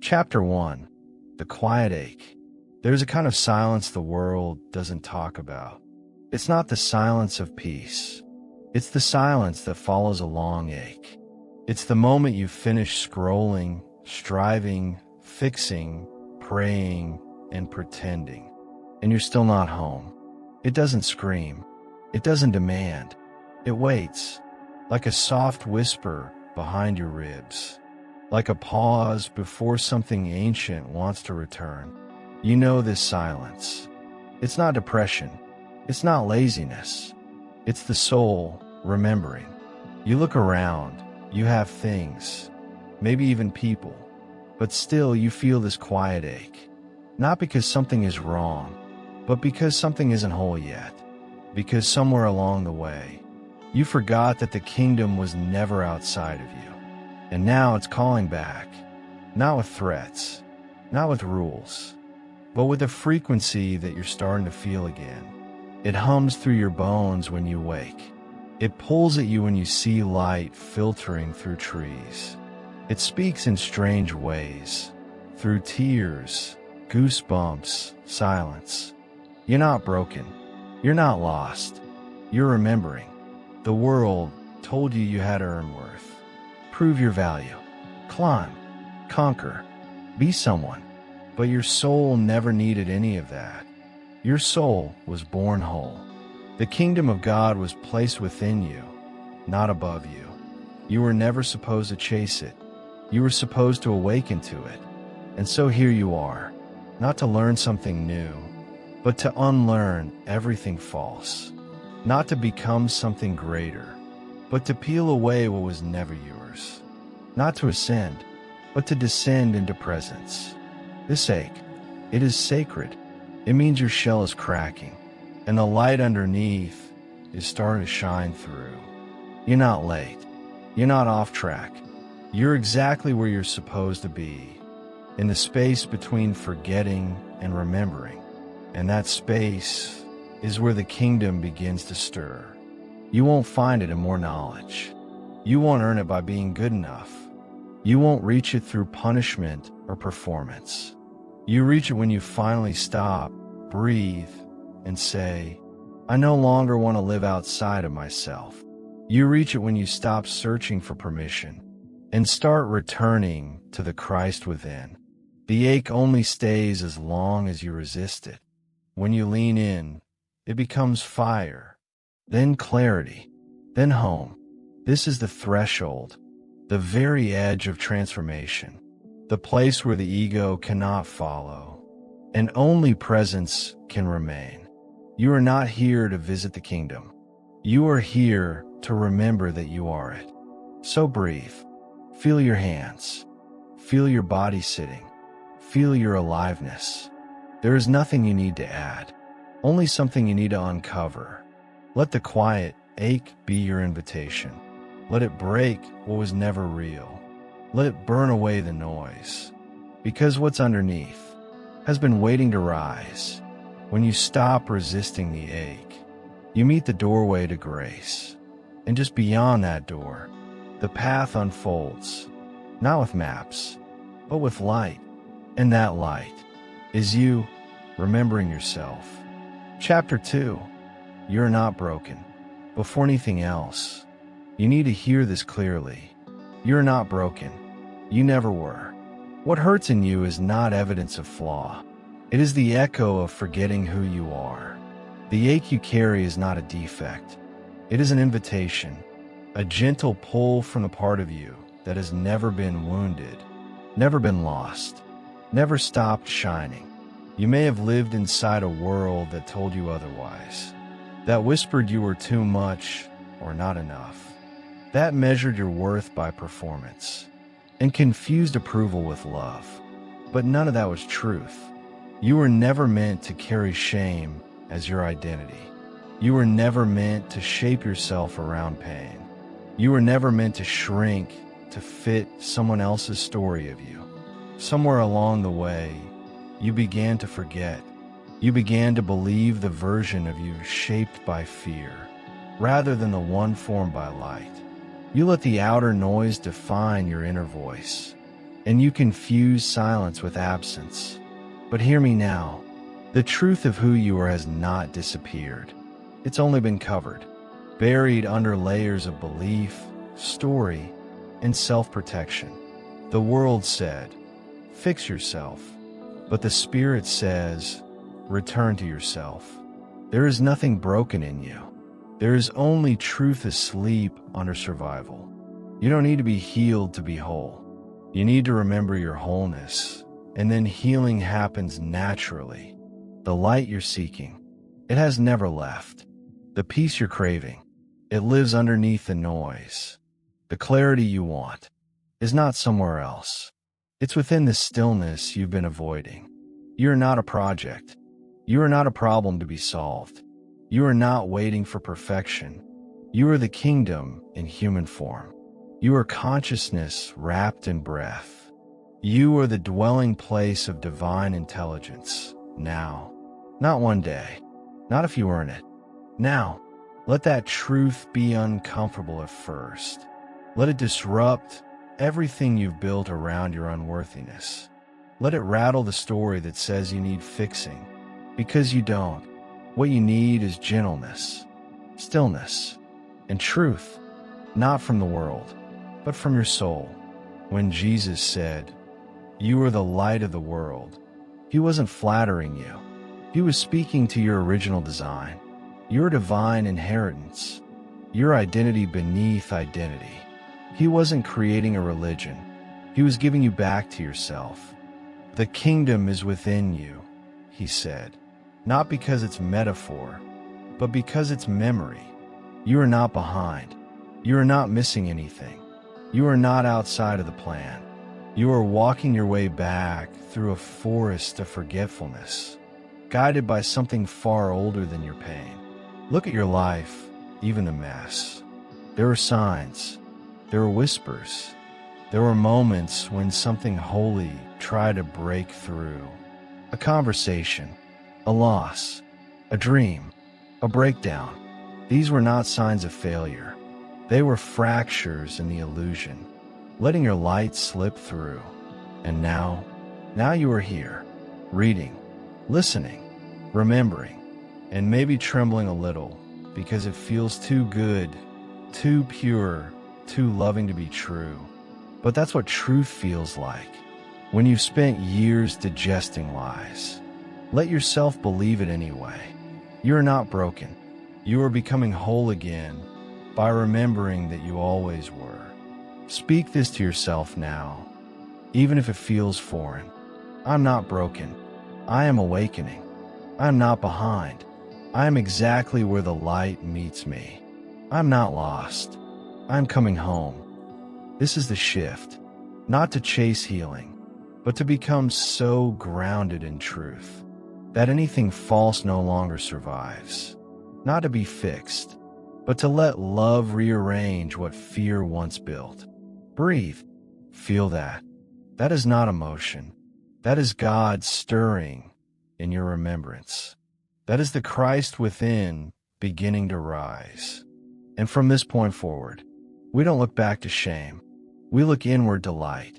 Chapter 1. The Quiet Ache. There's a kind of silence the world doesn't talk about. It's not the silence of peace. It's the silence that follows a long ache. It's the moment you finish scrolling, striving, fixing, praying, and pretending, and you're still not home. It doesn't scream. It doesn't demand. It waits, like a soft whisper behind your ribs, like a pause before something ancient wants to return. You know this silence. It's not depression. It's not laziness. It's the soul remembering. You look around. You have things, maybe even people, but still you feel this quiet ache. Not because something is wrong, but because something isn't whole yet. Because somewhere along the way, you forgot that the kingdom was never outside of you. And now it's calling back, not with threats, not with rules, but with a frequency that you're starting to feel again. It hums through your bones when you wake. It pulls at you when you see light filtering through trees. It speaks in strange ways, through tears, goosebumps, silence. You're not broken. You're not lost. You're remembering. The world told you had to earn worth. Prove your value. Climb. Conquer. Be someone. But your soul never needed any of that. Your soul was born whole. The kingdom of God was placed within you, not above you. You were never supposed to chase it. You were supposed to awaken to it. And so here you are, not to learn something new, but to unlearn everything false. Not to become something greater, but to peel away what was never yours. Not to ascend, but to descend into presence. This ache, it is sacred. It means your shell is cracking, and the light underneath is starting to shine through. You're not late. You're not off track. You're exactly where you're supposed to be, in the space between forgetting and remembering. And that space is where the kingdom begins to stir. You won't find it in more knowledge. You won't earn it by being good enough. You won't reach it through punishment or performance. You reach it when you finally stop, breathe, and say, I no longer want to live outside of myself. You reach it when you stop searching for permission and start returning to the Christ within. The ache only stays as long as you resist it. When you lean in, it becomes fire, then clarity, then home. This is the threshold, the very edge of transformation, the place where the ego cannot follow, and only presence can remain. You are not here to visit the kingdom. You are here to remember that you are it. So breathe. Feel your hands. Feel your body sitting. Feel your aliveness. There is nothing you need to add, only something you need to uncover. Let the quiet ache be your invitation. Let it break what was never real. Let it burn away the noise. Because what's underneath has been waiting to rise. When you stop resisting the ache, you meet the doorway to grace. And just beyond that door, the path unfolds, not with maps, but with light. And that light is you remembering yourself. Chapter 2. You're not broken. Before anything else, you need to hear this clearly. You're not broken. You never were. What hurts in you is not evidence of flaw. It is the echo of forgetting who you are. The ache you carry is not a defect. It is an invitation, a gentle pull from the part of you that has never been wounded, never been lost, never stopped shining. You may have lived inside a world that told you otherwise, that whispered you were too much or not enough, that measured your worth by performance, and confused approval with love. But none of that was truth. You were never meant to carry shame as your identity. You were never meant to shape yourself around pain. You were never meant to shrink to fit someone else's story of you. Somewhere along the way, you began to forget. You began to believe the version of you shaped by fear, rather than the one formed by light. You let the outer noise define your inner voice. and you confuse silence with absence. But hear me now. The truth of who you are has not disappeared. It's only been covered, buried under layers of belief, story, and self-protection. The world said, fix yourself. But the Spirit says, return to yourself. There is nothing broken in you. There is only truth asleep under survival. You don't need to be healed to be whole. You need to remember your wholeness, and then healing happens naturally. The light you're seeking, it has never left. The peace you're craving, it lives underneath the noise. The clarity you want is not somewhere else. It's within the stillness you've been avoiding. You are not a project. You are not a problem to be solved. You are not waiting for perfection. You are the kingdom in human form. You are consciousness wrapped in breath. You are the dwelling place of divine intelligence. Now, not one day, not if you earn it. Now, let that truth be uncomfortable at first. Let it disrupt everything you've built around your unworthiness. Let it rattle the story that says you need fixing, because you don't. What you need is gentleness, stillness, and truth, not from the world, but from your soul. When Jesus said, "You are the light of the world," he wasn't flattering you. He was speaking to your original design, your divine inheritance, your identity beneath identity. He wasn't creating a religion. He was giving you back to yourself. The kingdom is within you, he said, not because it's metaphor, but because it's memory. You are not behind. You are not missing anything. You are not outside of the plan. You are walking your way back through a forest of forgetfulness, guided by something far older than your pain. Look at your life, even the mess. There were signs. There were whispers. There were moments when something holy tried to break through. A conversation, a loss, a dream, a breakdown. These were not signs of failure. They were fractures in the illusion, letting your light slip through. And now you are here, reading, listening, remembering, and maybe trembling a little because it feels too good, too pure, too loving to be true. But that's what truth feels like when you've spent years digesting lies. Let yourself believe it anyway. You are not broken. You are becoming whole again by remembering that you always were. Speak this to yourself now, even if it feels foreign. I'm not broken. I am awakening. I'm not behind. I am exactly where the light meets me. I'm not lost. I'm coming home. This is the shift, not to chase healing, but to become so grounded in truth that anything false no longer survives. Not to be fixed, but to let love rearrange what fear once built. Breathe. Feel that. That is not emotion. That is God stirring in your remembrance. That is the Christ within beginning to rise. And from this point forward, we don't look back to shame. We look inward to light.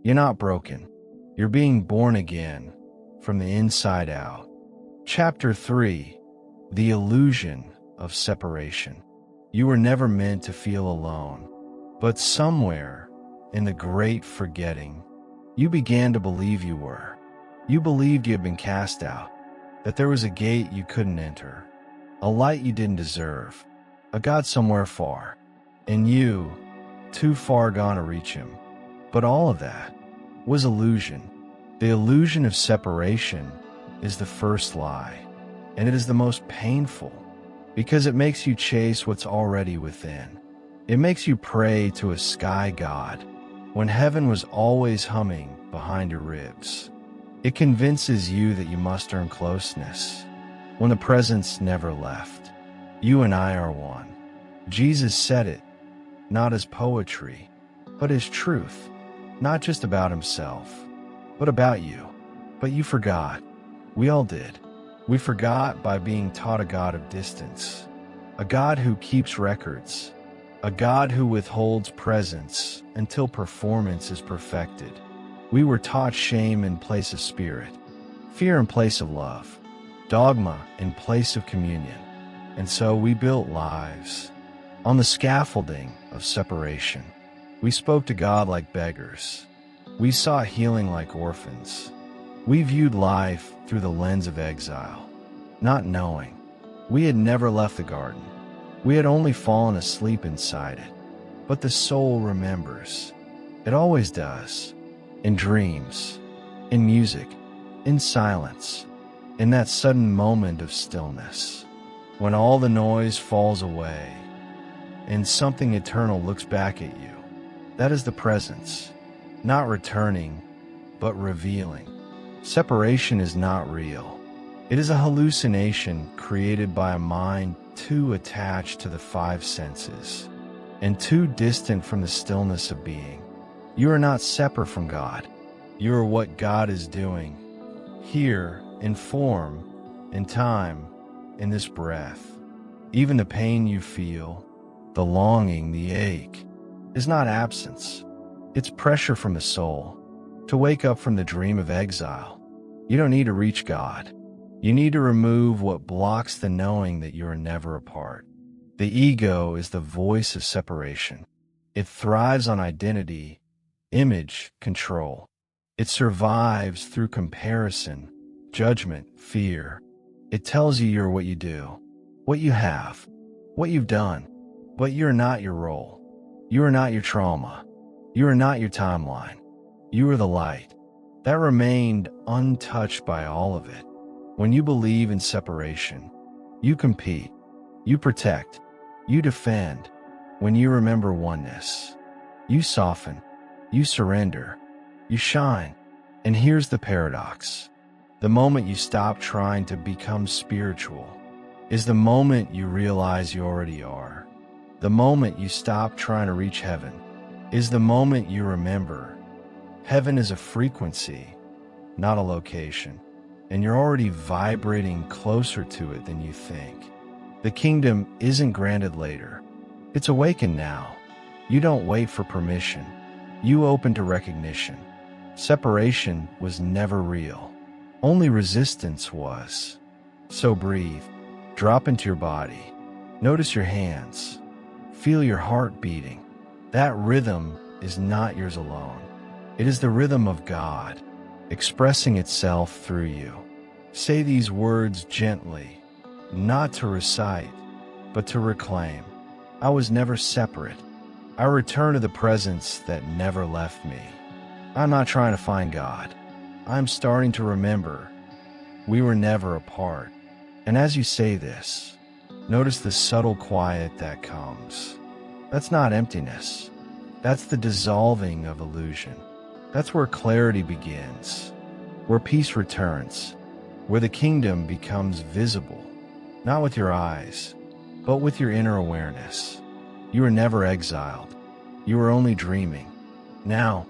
You're not broken. You're being born again from the inside out. Chapter 3, The Illusion of Separation. You were never meant to feel alone, but somewhere in the great forgetting, you began to believe you were. You believed you had been cast out, that there was a gate you couldn't enter, a light you didn't deserve, a God somewhere far, and you, too far gone to reach him. But all of that was illusion. The illusion of separation is the first lie, and it is the most painful because it makes you chase what's already within. It makes you pray to a sky god when heaven was always humming behind your ribs. It convinces you that you must earn closeness when the presence never left. You and I are one. Jesus said it, not as poetry, but as truth, not just about himself, but about you. But you forgot. We all did. We forgot by being taught a God of distance, a God who keeps records, a God who withholds presence until performance is perfected. We were taught shame in place of spirit, fear in place of love, dogma in place of communion. And so we built lives on the scaffolding of separation. We spoke to God like beggars. We sought healing like orphans. We viewed life through the lens of exile, not knowing. We had never left the garden. We had only fallen asleep inside it. But the soul remembers. It always does. In dreams, in music, in silence, in that sudden moment of stillness, when all the noise falls away and something eternal looks back at you. That is the presence, not returning, but revealing. Separation is not real. It is a hallucination created by a mind too attached to the five senses and too distant from the stillness of being. You are not separate from God. You are what God is doing, here, in form, in time, in this breath. Even the pain you feel, the longing, the ache, is not absence. It's pressure from the soul to wake up from the dream of exile. You don't need to reach God. You need to remove what blocks the knowing that you are never apart. The ego is the voice of separation. It thrives on identity, image, control. It survives through comparison, judgment, fear. It tells you you're what you do, what you have, what you've done, but you're not your role. You are not your trauma. You are not your timeline. You are the light that remained untouched by all of it. When you believe in separation, you compete, you protect, you defend. When you remember oneness, you soften, you surrender, you shine. And here's the paradox. The moment you stop trying to become spiritual is the moment you realize you already are. The moment you stop trying to reach heaven is the moment you remember heaven is a frequency, not a location, and you're already vibrating closer to it than you think. The kingdom isn't granted later. It's awakened now. You don't wait for permission. You open to recognition. Separation was never real. Only resistance was. So breathe. Drop into your body. Notice your hands. Feel your heart beating. That rhythm is not yours alone. It is the rhythm of God, expressing itself through you. Say these words gently, not to recite, but to reclaim. I was never separate. I return to the presence that never left me. I'm not trying to find God. I'm starting to remember. We were never apart. And as you say this, notice the subtle quiet that comes. That's not emptiness. That's the dissolving of illusion. That's where clarity begins, where peace returns, where the kingdom becomes visible, not with your eyes, but with your inner awareness. You were never exiled. You were only dreaming. Now,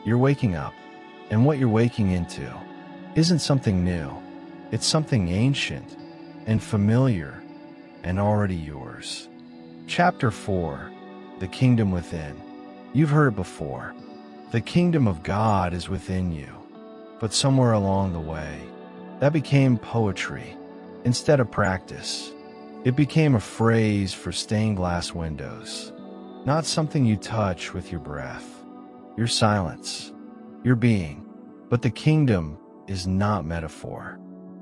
you're waking up, and what you're waking into isn't something new. It's something ancient and familiar and already yours. Chapter 4, The Kingdom Within. You've heard it before. The kingdom of God is within you. But somewhere along the way, that became poetry instead of practice. It became a phrase for stained glass windows, not something you touch with your breath, your silence, your being. But the kingdom is not metaphor.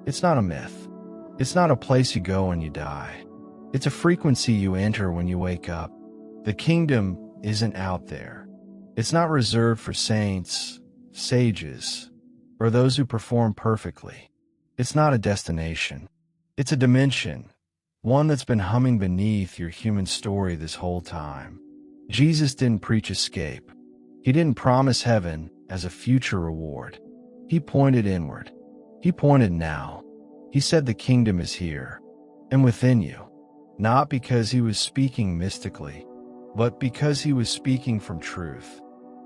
It's not a myth. It's not a place you go when you die. It's a frequency you enter when you wake up. The kingdom isn't out there. It's not reserved for saints, sages, or those who perform perfectly. It's not a destination. It's a dimension, one that's been humming beneath your human story this whole time. Jesus didn't preach escape. He didn't promise heaven as a future reward. He pointed inward. He pointed now. He said the kingdom is here and within you, not because he was speaking mystically, but because he was speaking from truth.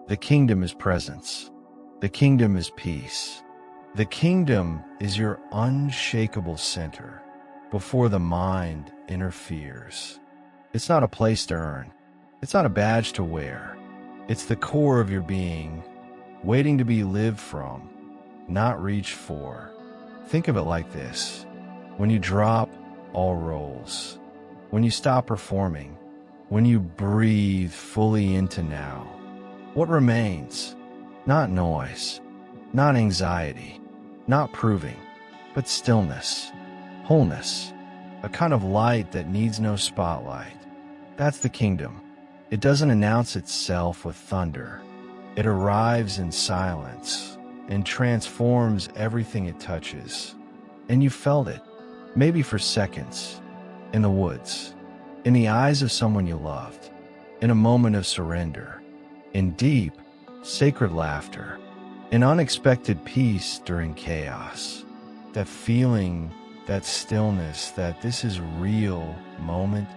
The kingdom is presence. The kingdom is peace. The kingdom is your unshakable center before the mind interferes. It's not a place to earn. It's not a badge to wear. It's the core of your being, waiting to be lived from, not reached for. Think of it like this. When you drop, all rolls. When you stop performing, when you breathe fully into now, what remains? Not noise, not anxiety, not proving, but stillness, wholeness, a kind of light that needs no spotlight. That's the kingdom. It doesn't announce itself with thunder. It arrives in silence and transforms everything it touches. And you felt it, maybe for seconds, in the woods, in the eyes of someone you loved, in a moment of surrender, in deep, sacred laughter, in unexpected peace during chaos. That feeling, that stillness, that this is real moment,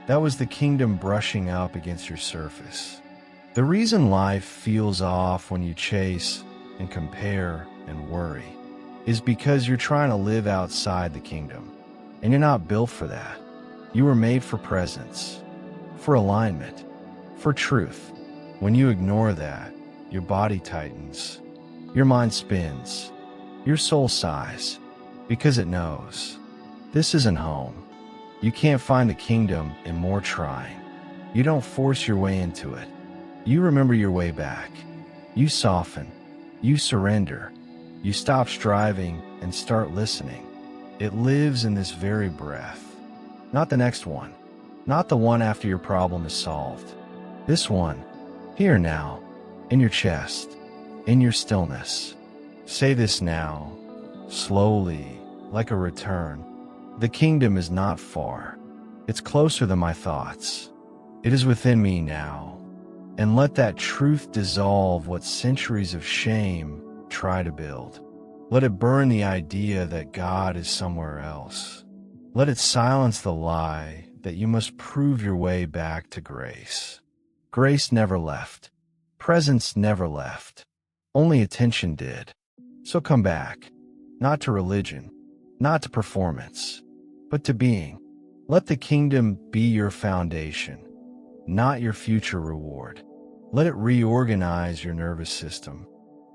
that was the kingdom brushing up against your surface. The reason life feels off when you chase and compare and worry is because you're trying to live outside the kingdom, and you're not built for that. You were made for presence, for alignment, for truth. When you ignore that, your body tightens, your mind spins, your soul sighs, because it knows this isn't home. You can't find the kingdom in more trying. You don't force your way into it. You remember your way back. You soften. You surrender. You stop striving and start listening. It lives in this very breath. Not the next one. Not the one after your problem is solved. This one, here now, in your chest, in your stillness. Say this now, slowly, like a return. The kingdom is not far. It's closer than my thoughts. It is within me now. And let that truth dissolve what centuries of shame try to build. Let it burn the idea that God is somewhere else. Let it silence the lie that you must prove your way back to grace. Grace never left. Presence never left. Only attention did. So come back, not to religion, not to performance, but to being. Let the kingdom be your foundation, not your future reward. Let it reorganize your nervous system.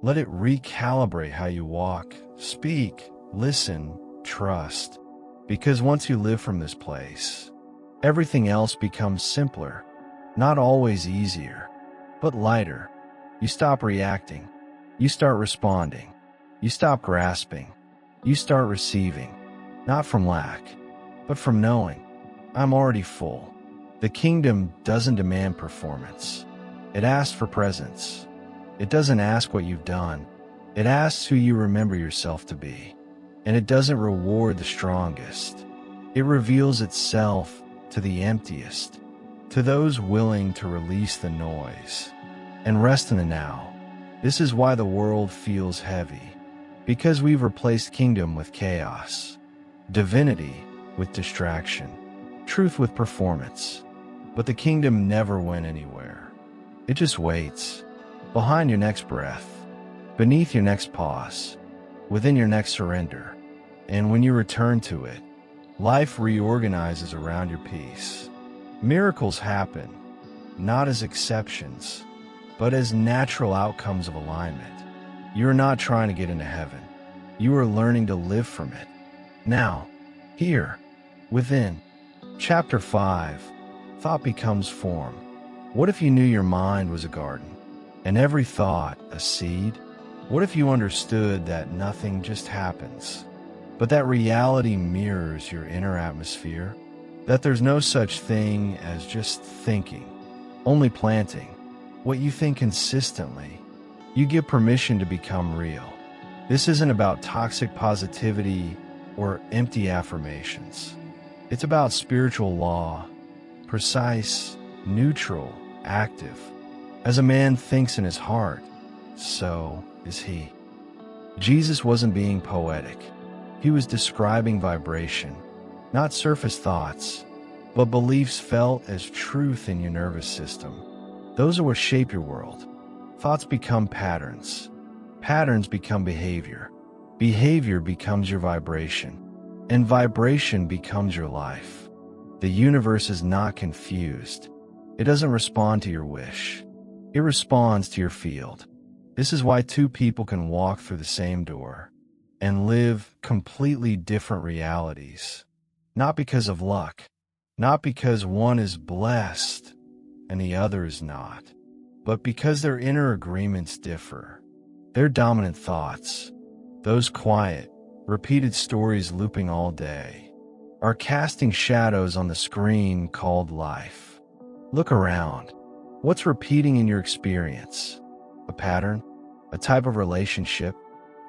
Let it recalibrate how you walk, speak, listen, trust. Because once you live from this place, everything else becomes simpler, not always easier, but lighter. You stop reacting. You start responding. You stop grasping. You start receiving, not from lack, but from knowing, I'm already full. The kingdom doesn't demand performance. It asks for presence. It doesn't ask what you've done. It asks who you remember yourself to be. And it doesn't reward the strongest. It reveals itself to the emptiest, to those willing to release the noise and rest in the now. This is why the world feels heavy, because we've replaced kingdom with chaos, divinity with distraction, truth with performance. But the kingdom never went anywhere. It just waits, behind your next breath, beneath your next pause, within your next surrender. And when you return to it, life reorganizes around your peace. Miracles happen, not as exceptions, but as natural outcomes of alignment. You are not trying to get into heaven. You are learning to live from it. Now, here, within. Chapter 5, Thought Becomes Form. What if you knew your mind was a garden, and every thought a seed? What if you understood that nothing just happens, but that reality mirrors your inner atmosphere? That there's no such thing as just thinking, only planting. What you think consistently, you give permission to become real. This isn't about toxic positivity or empty affirmations. It's about spiritual law, precise, neutral, active. As a man thinks in his heart, so is he. Jesus wasn't being poetic. He was describing vibration, not surface thoughts, but beliefs felt as truth in your nervous system. Those are what shape your world. Thoughts become patterns. Patterns become behavior. Behavior becomes your vibration. And vibration becomes your life. The universe is not confused. It doesn't respond to your wish. It responds to your field. This is why two people can walk through the same door and live completely different realities. Not because of luck, not because one is blessed and the other is not, but because their inner agreements differ. Their dominant thoughts, those quiet, repeated stories looping all day, are casting shadows on the screen called life. Look around. What's repeating in your experience? A pattern? A type of relationship?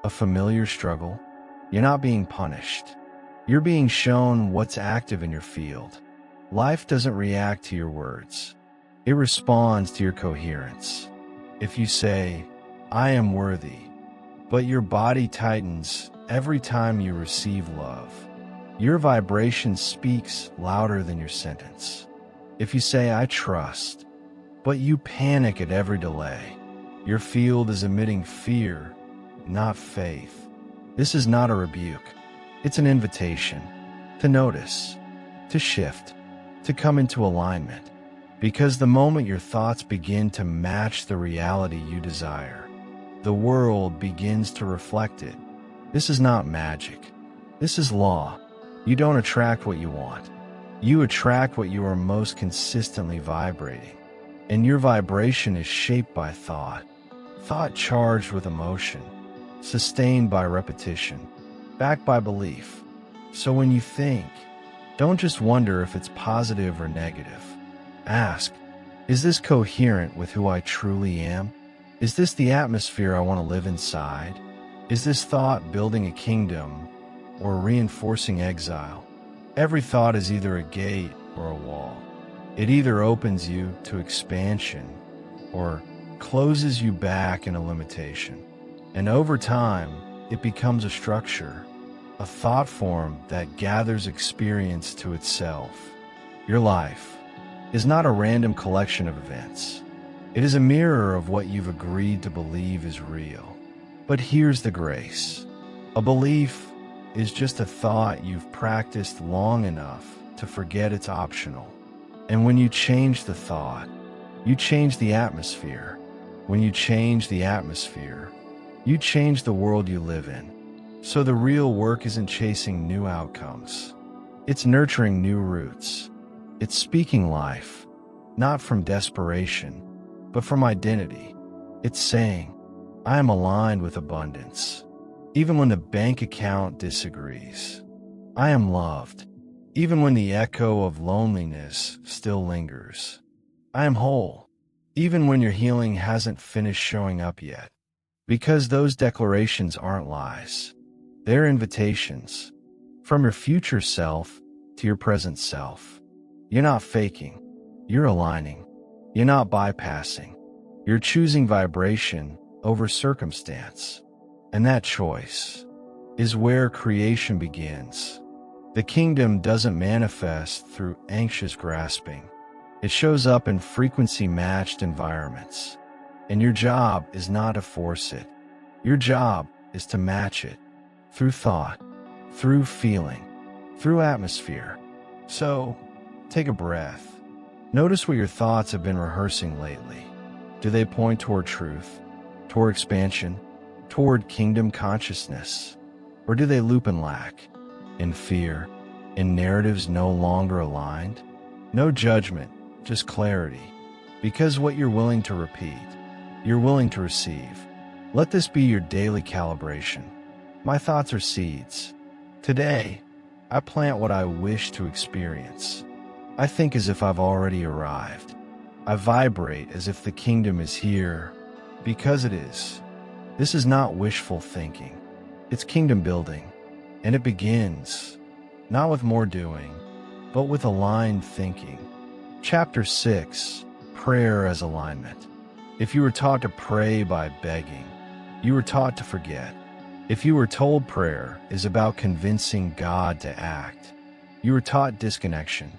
A familiar struggle? You're not being punished. You're being shown what's active in your field. Life doesn't react to your words. It responds to your coherence. If you say, "I am worthy," but your body tightens every time you receive love, your vibration speaks louder than your sentence. If you say, "I trust," but you panic at every delay, your field is emitting fear, not faith. This is not a rebuke. It's an invitation to notice, to shift, to come into alignment. Because the moment your thoughts begin to match the reality you desire, the world begins to reflect it. This is not magic. This is law. You don't attract what you want. You attract what you are most consistently vibrating. And your vibration is shaped by thought. Thought charged with emotion, sustained by repetition, backed by belief. So when you think, don't just wonder if it's positive or negative. Ask, is this coherent with who I truly am? Is this the atmosphere I want to live inside? Is this thought building a kingdom or reinforcing exile? Every thought is either a gate or a wall. It either opens you to expansion or closes you back in a limitation. And over time, it becomes a structure, a thought form that gathers experience to itself. Your life is not a random collection of events. It is a mirror of what you've agreed to believe is real. But here's the grace. A belief is just a thought you've practiced long enough to forget it's optional. And when you change the thought, you change the atmosphere. When you change the atmosphere, you change the world you live in. So the real work isn't chasing new outcomes. It's nurturing new roots. It's speaking life, not from desperation, but from identity. It's saying, I am aligned with abundance, even when the bank account disagrees. I am loved, even when the echo of loneliness still lingers. I am whole, even when your healing hasn't finished showing up yet. Because those declarations aren't lies. They're invitations. From your future self to your present self. You're not faking. You're aligning. You're not bypassing. You're choosing vibration over circumstance. And that choice is where creation begins. The kingdom doesn't manifest through anxious grasping. It shows up in frequency-matched environments. And your job is not to force it. Your job is to match it. Through thought, through feeling, through atmosphere. So, take a breath. Notice what your thoughts have been rehearsing lately. Do they point toward truth, toward expansion, toward kingdom consciousness? Or do they loop and lack, in fear, in narratives no longer aligned? No judgment, just clarity. Because what you're willing to repeat, you're willing to receive. Let this be your daily calibration. My thoughts are seeds. Today, I plant what I wish to experience. I think as if I've already arrived. I vibrate as if the kingdom is here, because it is. This is not wishful thinking. It's kingdom building, and it begins, not with more doing, but with aligned thinking. Chapter 6, Prayer as Alignment. If you were taught to pray by begging, you were taught to forget. If you were told prayer is about convincing God to act, you were taught disconnection.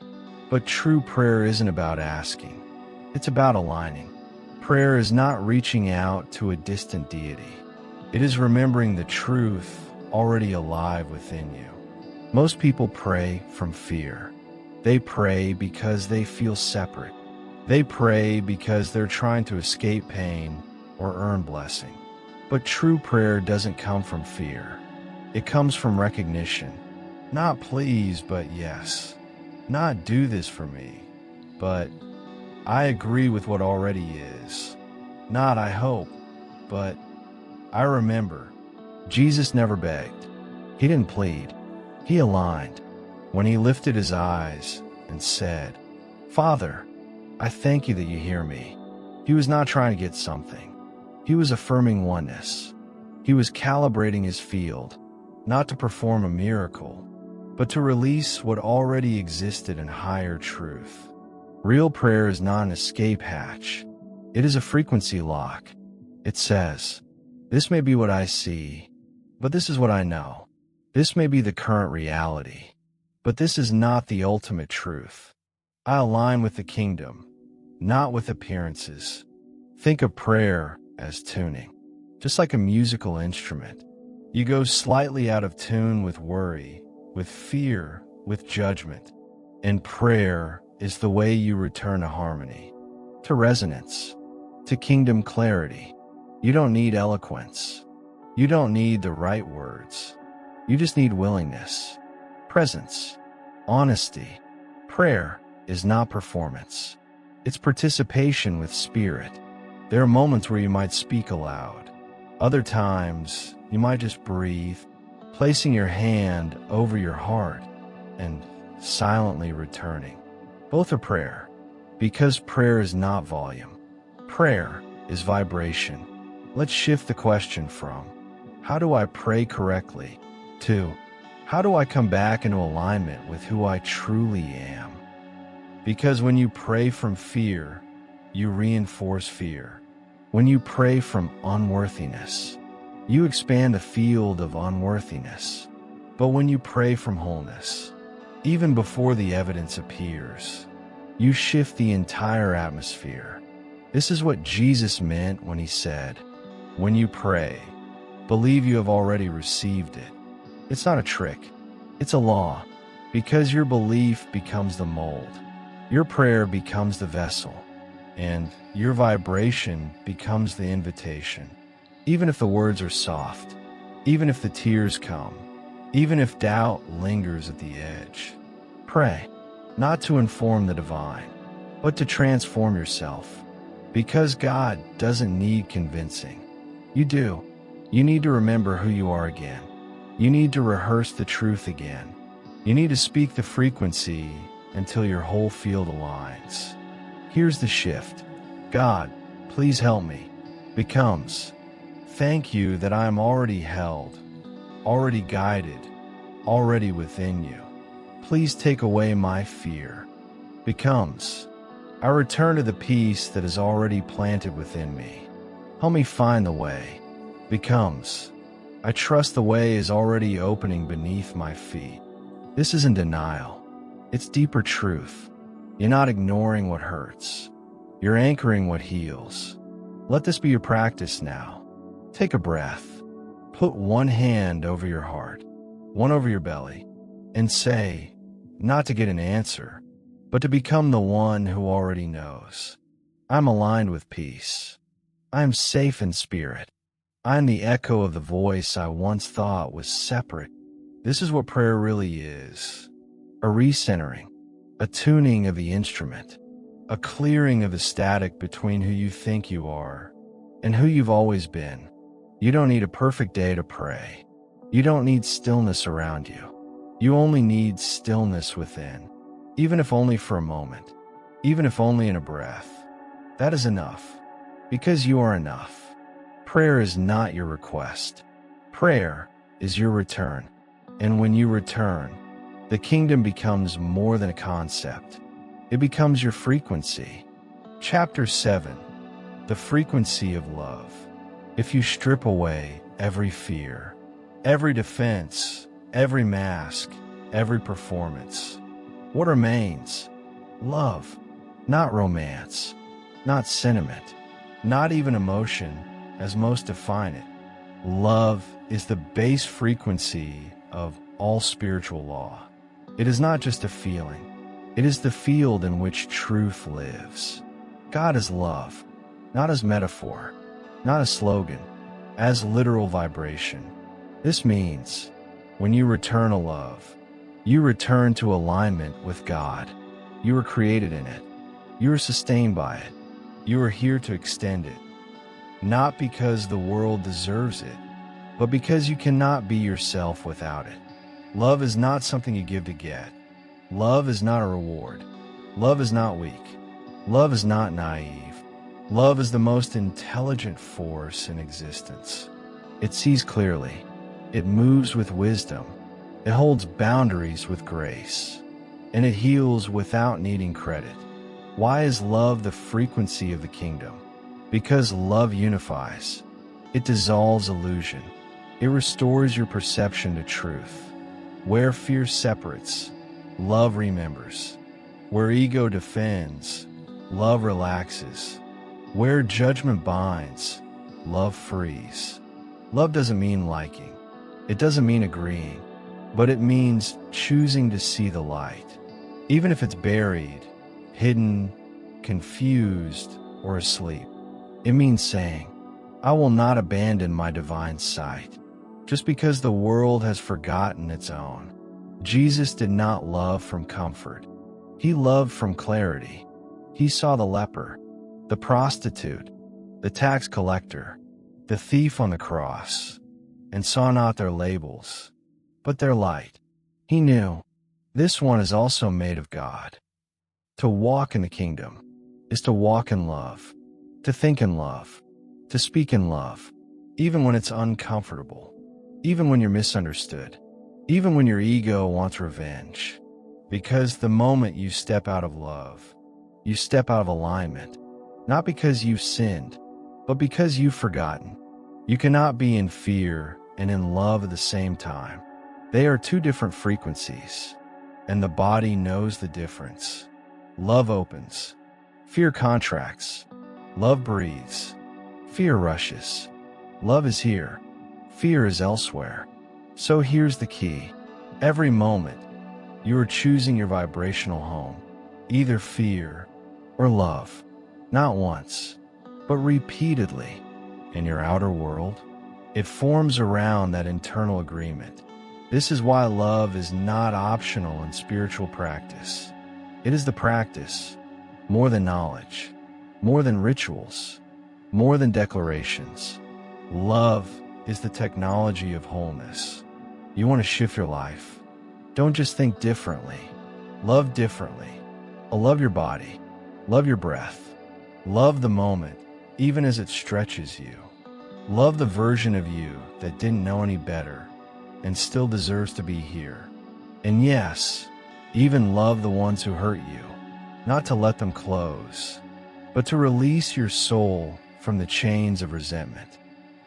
But true prayer isn't about asking. It's about aligning. Prayer is not reaching out to a distant deity. It is remembering the truth already alive within you. Most people pray from fear. They pray because they feel separate. They pray because they're trying to escape pain or earn blessing. But true prayer doesn't come from fear. It comes from recognition. Not please, but yes. Not do this for me, but I agree with what already is. Not I hope, but I remember. Jesus never begged. He didn't plead. He aligned. When he lifted his eyes and said, "Father, I thank you that you hear me," he was not trying to get something. He was affirming oneness. He was calibrating his field, not to perform a miracle, but to release what already existed in higher truth. Real prayer is not an escape hatch. It is a frequency lock. It says, "This may be what I see, but this is what I know. This may be the current reality, but this is not the ultimate truth. I align with the kingdom, not with appearances." Think of prayer as tuning. Just like a musical instrument, you go slightly out of tune with worry, with fear, with judgment. And prayer is the way you return to harmony, to resonance, to kingdom clarity. You don't need eloquence. You don't need the right words. You just need willingness, presence, honesty. Prayer is not performance. It's participation with spirit. There are moments where you might speak aloud. Other times, you might just breathe, placing your hand over your heart and silently returning. Both are prayer, because prayer is not volume. Prayer is vibration. Let's shift the question from, how do I pray correctly, to, how do I come back into alignment with who I truly am? Because when you pray from fear, you reinforce fear. When you pray from unworthiness, you expand the field of unworthiness. But when you pray from wholeness, even before the evidence appears, you shift the entire atmosphere. This is what Jesus meant when he said, "When you pray, believe you have already received it." It's not a trick. It's a law. Because your belief becomes the mold. Your prayer becomes the vessel. And your vibration becomes the invitation. Even if the words are soft, even if the tears come, even if doubt lingers at the edge, pray, not to inform the divine, but to transform yourself. Because God doesn't need convincing. You do. You need to remember who you are again. You need to rehearse the truth again. You need to speak the frequency until your whole field aligns. Here's the shift. God, please help me, becomes, thank you that I am already held, already guided, already within you. Please take away my fear. Becomes, I return to the peace that is already planted within me. Help me find the way. Becomes, I trust the way is already opening beneath my feet. This isn't denial. It's deeper truth. You're not ignoring what hurts. You're anchoring what heals. Let this be your practice now. Take a breath. Put one hand over your heart, one over your belly, and say, not to get an answer, but to become the one who already knows. I'm aligned with peace. I am safe in spirit. I am the echo of the voice I once thought was separate. This is what prayer really is. A recentering, a tuning of the instrument, a clearing of the static between who you think you are and who you've always been. You don't need a perfect day to pray. You don't need stillness around you. You only need stillness within, even if only for a moment, even if only in a breath. That is enough, because you are enough. Prayer is not your request. Prayer is your return. And when you return, the kingdom becomes more than a concept. It becomes your frequency. Chapter 7, the frequency of love. If you strip away every fear, every defense, every mask, every performance, what remains? Love, not romance, not sentiment, not even emotion, as most define it. Love is the base frequency of all spiritual law. It is not just a feeling. It is the field in which truth lives. God is love, not as metaphor, not a slogan, as literal vibration. This means, when you return to love, you return to alignment with God. You were created in it. You are sustained by it. You are here to extend it. Not because the world deserves it, but because you cannot be yourself without it. Love is not something you give to get. Love is not a reward. Love is not weak. Love is not naive. Love is the most intelligent force in existence. It sees clearly. It moves with wisdom. It holds boundaries with grace. And it heals without needing credit. Why is love the frequency of the kingdom? Because love unifies. It dissolves illusion. It restores your perception to truth. Where fear separates, love remembers. Where ego defends, love relaxes. Where judgment binds, love frees. Love doesn't mean liking. It doesn't mean agreeing. But it means choosing to see the light. Even if it's buried, hidden, confused, or asleep. It means saying, I will not abandon my divine sight, just because the world has forgotten its own. Jesus did not love from comfort. He loved from clarity. He saw the leper, the prostitute, the tax collector, the thief on the cross, and saw not their labels, but their light. He knew, this one is also made of God. To walk in the kingdom is to walk in love, to think in love, to speak in love, even when it's uncomfortable, even when you're misunderstood, even when your ego wants revenge. Because the moment you step out of love, you step out of alignment, not because you've sinned, but because you've forgotten. You cannot be in fear and in love at the same time. They are two different frequencies, and the body knows the difference. Love opens. Fear contracts. Love breathes. Fear rushes. Love is here. Fear is elsewhere. So here's the key. Every moment, you are choosing your vibrational home, either fear or love. Not once, but repeatedly. In your outer world, it forms around that internal agreement. This is why love is not optional in spiritual practice. It is the practice, more than knowledge, more than rituals, more than declarations. Love is the technology of wholeness. You want to shift your life? Don't just think differently. Love differently. Love your body. Love your breath. Love the moment, even as it stretches you. Love the version of you that didn't know any better and still deserves to be here. And yes, even love the ones who hurt you, not to let them close, but to release your soul from the chains of resentment.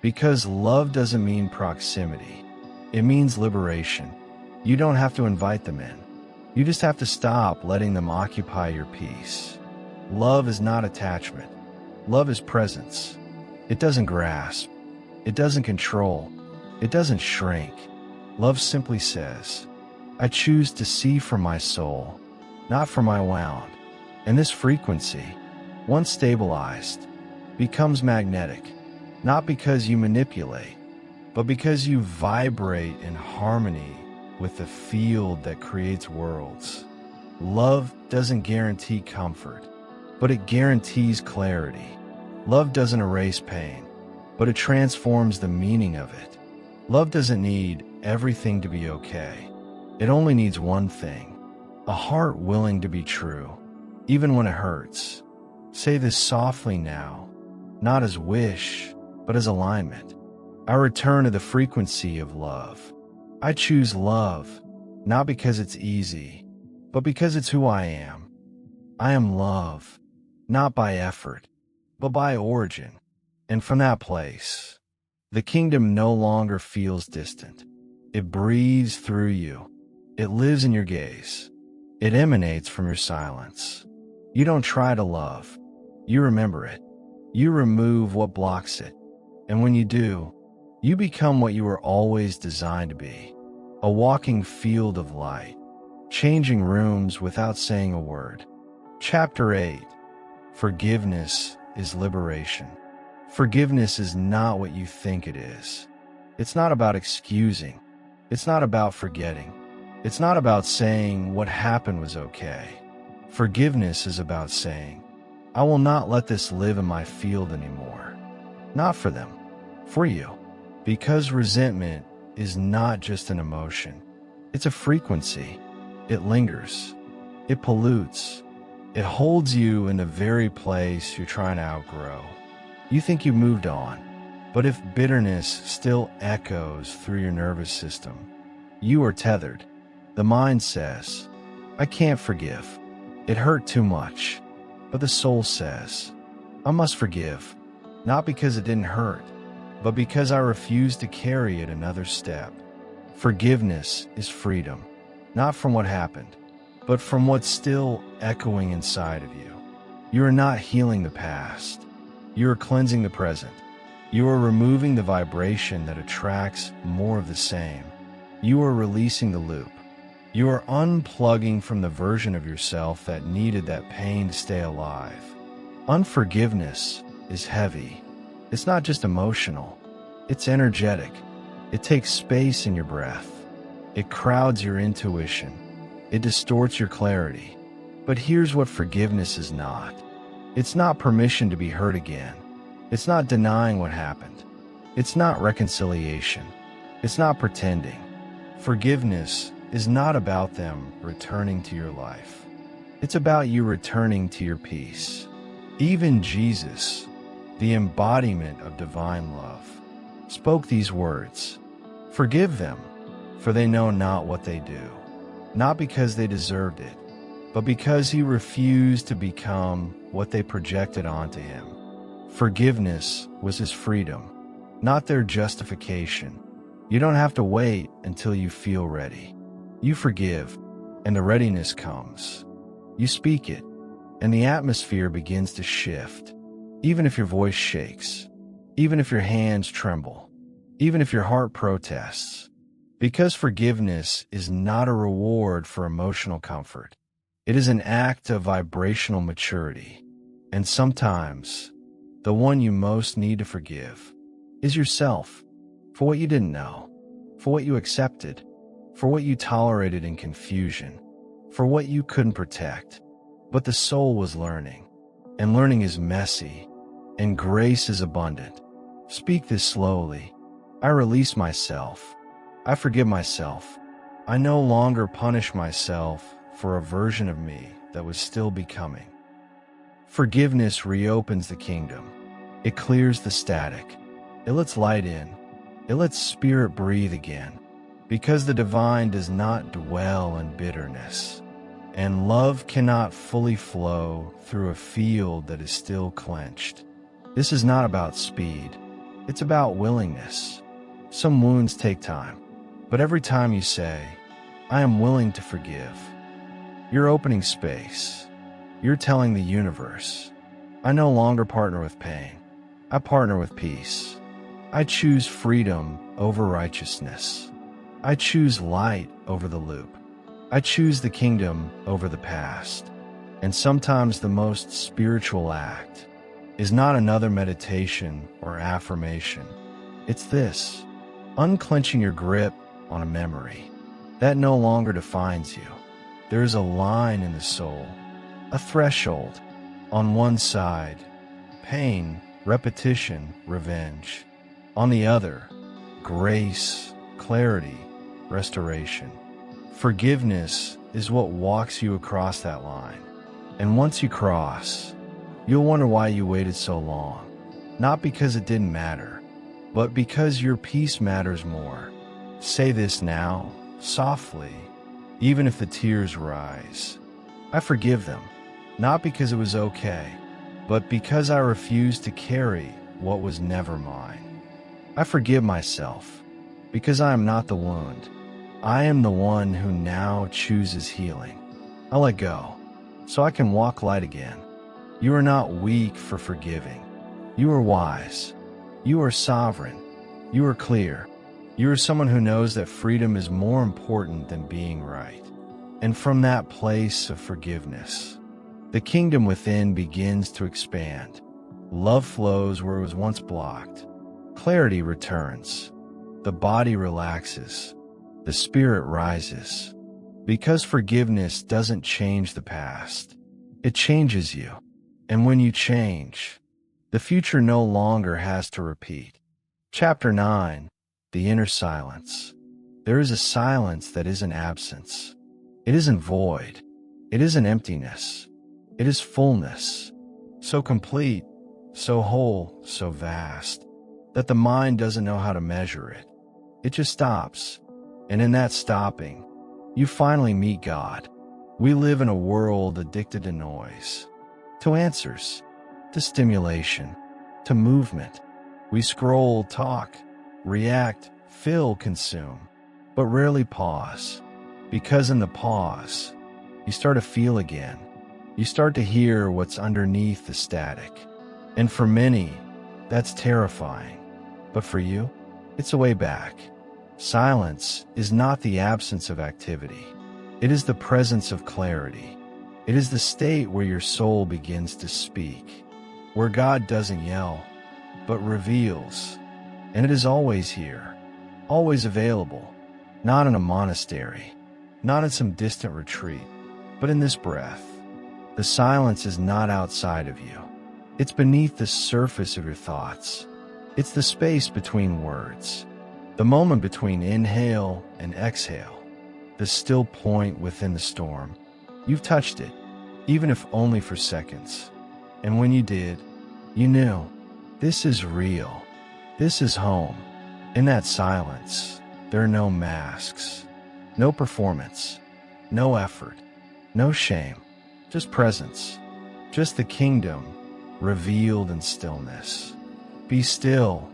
Because love doesn't mean proximity. It means liberation. You don't have to invite them in. You just have to stop letting them occupy your peace. Love is not attachment. Love is presence. It doesn't grasp. It doesn't control. It doesn't shrink. Love simply says, I choose to see from my soul, not from my wound. And this frequency, once stabilized, becomes magnetic, not because you manipulate, but because you vibrate in harmony with the field that creates worlds. Love doesn't guarantee comfort, but it guarantees clarity. Love doesn't erase pain, but it transforms the meaning of it. Love doesn't need everything to be okay. It only needs one thing, a heart willing to be true, even when it hurts. Say this softly now, not as wish, but as alignment. I return to the frequency of love. I choose love, not because it's easy, but because it's who I am. I am love, not by effort, but by origin. And from that place, the kingdom no longer feels distant. It breathes through you. It lives in your gaze. It emanates from your silence. You don't try to love. You remember it. You remove what blocks it. And when you do, you become what you were always designed to be. A walking field of light, changing rooms without saying a word. Chapter 8. Forgiveness is liberation. Forgiveness is not what you think it is. It's not about excusing. It's not about forgetting. It's not about saying what happened was okay. Forgiveness is about saying, I will not let this live in my field anymore. Not for them, for you. Because resentment is not just an emotion. It's a frequency. It lingers. It pollutes. It holds you in the very place you're trying to outgrow. You think you moved on, but if bitterness still echoes through your nervous system, you are tethered. The mind says, I can't forgive. It hurt too much. But the soul says, I must forgive, not because it didn't hurt, but because I refuse to carry it another step. Forgiveness is freedom, not from what happened, but from what's still echoing inside of you. You are not healing the past. You are cleansing the present. You are removing the vibration that attracts more of the same. You are releasing the loop. You are unplugging from the version of yourself that needed that pain to stay alive. Unforgiveness is heavy. It's not just emotional. It's energetic. It takes space in your breath. It crowds your intuition. It distorts your clarity. But here's what forgiveness is not. It's not permission to be hurt again. It's not denying what happened. It's not reconciliation. It's not pretending. Forgiveness is not about them returning to your life. It's about you returning to your peace. Even Jesus, the embodiment of divine love, spoke these words, Forgive them, for they know not what they do. Not because they deserved it, but because he refused to become what they projected onto him. Forgiveness was his freedom, not their justification. You don't have to wait until you feel ready. You forgive, and the readiness comes. You speak it, and the atmosphere begins to shift. Even if your voice shakes, even if your hands tremble, even if your heart protests. Because forgiveness is not a reward for emotional comfort. It is an act of vibrational maturity. And sometimes, the one you most need to forgive is yourself, for what you didn't know, for what you accepted, for what you tolerated in confusion, for what you couldn't protect. But the soul was learning, and learning is messy, and grace is abundant. Speak this slowly. I release myself. I forgive myself. I no longer punish myself for a version of me that was still becoming. Forgiveness reopens the kingdom. It clears the static. It lets light in. It lets spirit breathe again. Because the divine does not dwell in bitterness, and love cannot fully flow through a field that is still clenched. This is not about speed. It's about willingness. Some wounds take time, but every time you say, I am willing to forgive, you're opening space. You're telling the universe, I no longer partner with pain. I partner with peace. I choose freedom over righteousness. I choose light over the loop. I choose the kingdom over the past. And sometimes the most spiritual act is not another meditation or affirmation. It's this, unclenching your grip on a memory that no longer defines you. There is a line in the soul, a threshold. On one side, pain, repetition, revenge. On the other, grace, clarity, restoration. Forgiveness is what walks you across that line. And once you cross, you'll wonder why you waited so long. Not because it didn't matter, but because your peace matters more. Say this now, softly, even if the tears rise. I forgive them, not because it was okay, but because I refused to carry what was never mine. I forgive myself, because I am not the wound. I am the one who now chooses healing. I let go, so I can walk light again. You are not weak for forgiving. You are wise. You are sovereign. You are clear. You are someone who knows that freedom is more important than being right. And from that place of forgiveness, the kingdom within begins to expand. Love flows where it was once blocked. Clarity returns. The body relaxes. The spirit rises. Because forgiveness doesn't change the past. It changes you. And when you change, the future no longer has to repeat. Chapter 9. The Inner Silence. There is a silence that isn't absence. It isn't void. It isn't emptiness. It is fullness. So complete, so whole, so vast, that the mind doesn't know how to measure it. It just stops. And in that stopping, you finally meet God. We live in a world addicted to noise, to answers, to stimulation, to movement. We scroll, talk, react, fill, consume, but rarely pause. Because in the pause, you start to feel again. You start to hear what's underneath the static. And for many, that's terrifying. But for you, it's a way back. Silence is not the absence of activity. It is the presence of clarity. It is the state where your soul begins to speak, where God doesn't yell, but reveals. And it is always here, always available, not in a monastery, not in some distant retreat, but in this breath. The silence is not outside of you. It's beneath the surface of your thoughts. It's the space between words, the moment between inhale and exhale, the still point within the storm. You've touched it, even if only for seconds. And when you did, you knew, this is real. This is home. In that silence, there are no masks, no performance, no effort, no shame, just presence, just the kingdom revealed in stillness. Be still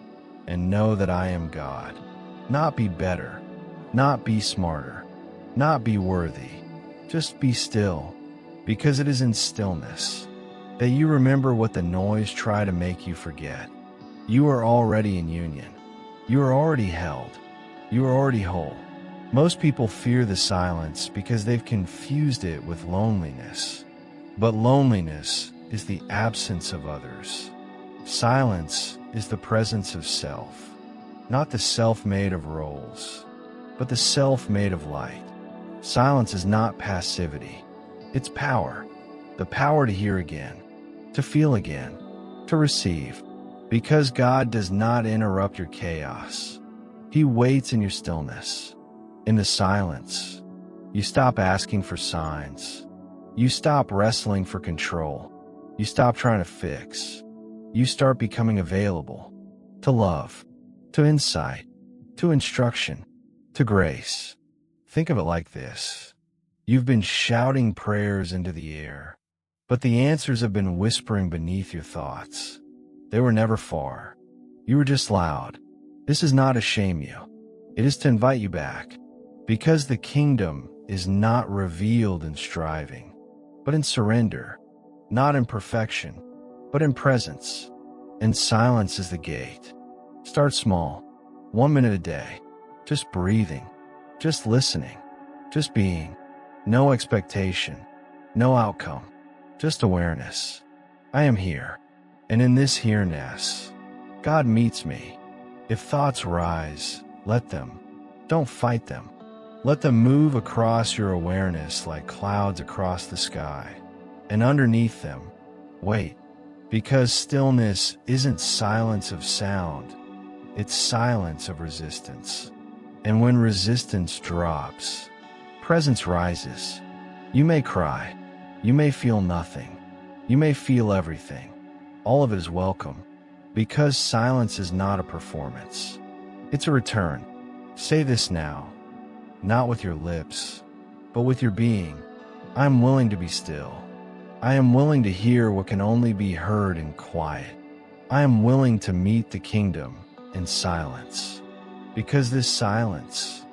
and know that I am God. Not be better, not be smarter, not be worthy. Just be still, because it is in stillness that you remember what the noise tried to make you forget. You are already in union. You are already held. You are already whole. Most people fear the silence because they've confused it with loneliness. But loneliness is the absence of others. Silence is the presence of self, not the self made of roles, but the self made of light. Silence is not passivity. It's power. The power to hear again, to feel again, to receive. Because God does not interrupt your chaos. He waits in your stillness. In the silence, you stop asking for signs. You stop wrestling for control. You stop trying to fix. You start becoming available to love, to insight, to instruction, to grace. Think of it like this. You've been shouting prayers into the air, but the answers have been whispering beneath your thoughts. They were never far. You were just loud. This is not to shame you. It is to invite you back. Because the kingdom is not revealed in striving, but in surrender. Not in perfection, but in presence. And silence is the gate. Start small. 1 minute a day. Just breathing. Just listening. Just being. No expectation. No outcome. Just awareness. I am here. And in this here-ness, God meets me. If thoughts rise, let them. Don't fight them. Let them move across your awareness like clouds across the sky. And underneath them, wait. Because stillness isn't silence of sound. It's silence of resistance. And when resistance drops, presence rises. You may cry. You may feel nothing. You may feel everything. All of it is welcome, because silence is not a performance. It's a return. Say this now, not with your lips, but with your being. I am willing to be still. I am willing to hear what can only be heard in quiet. I am willing to meet the kingdom in silence, because this silence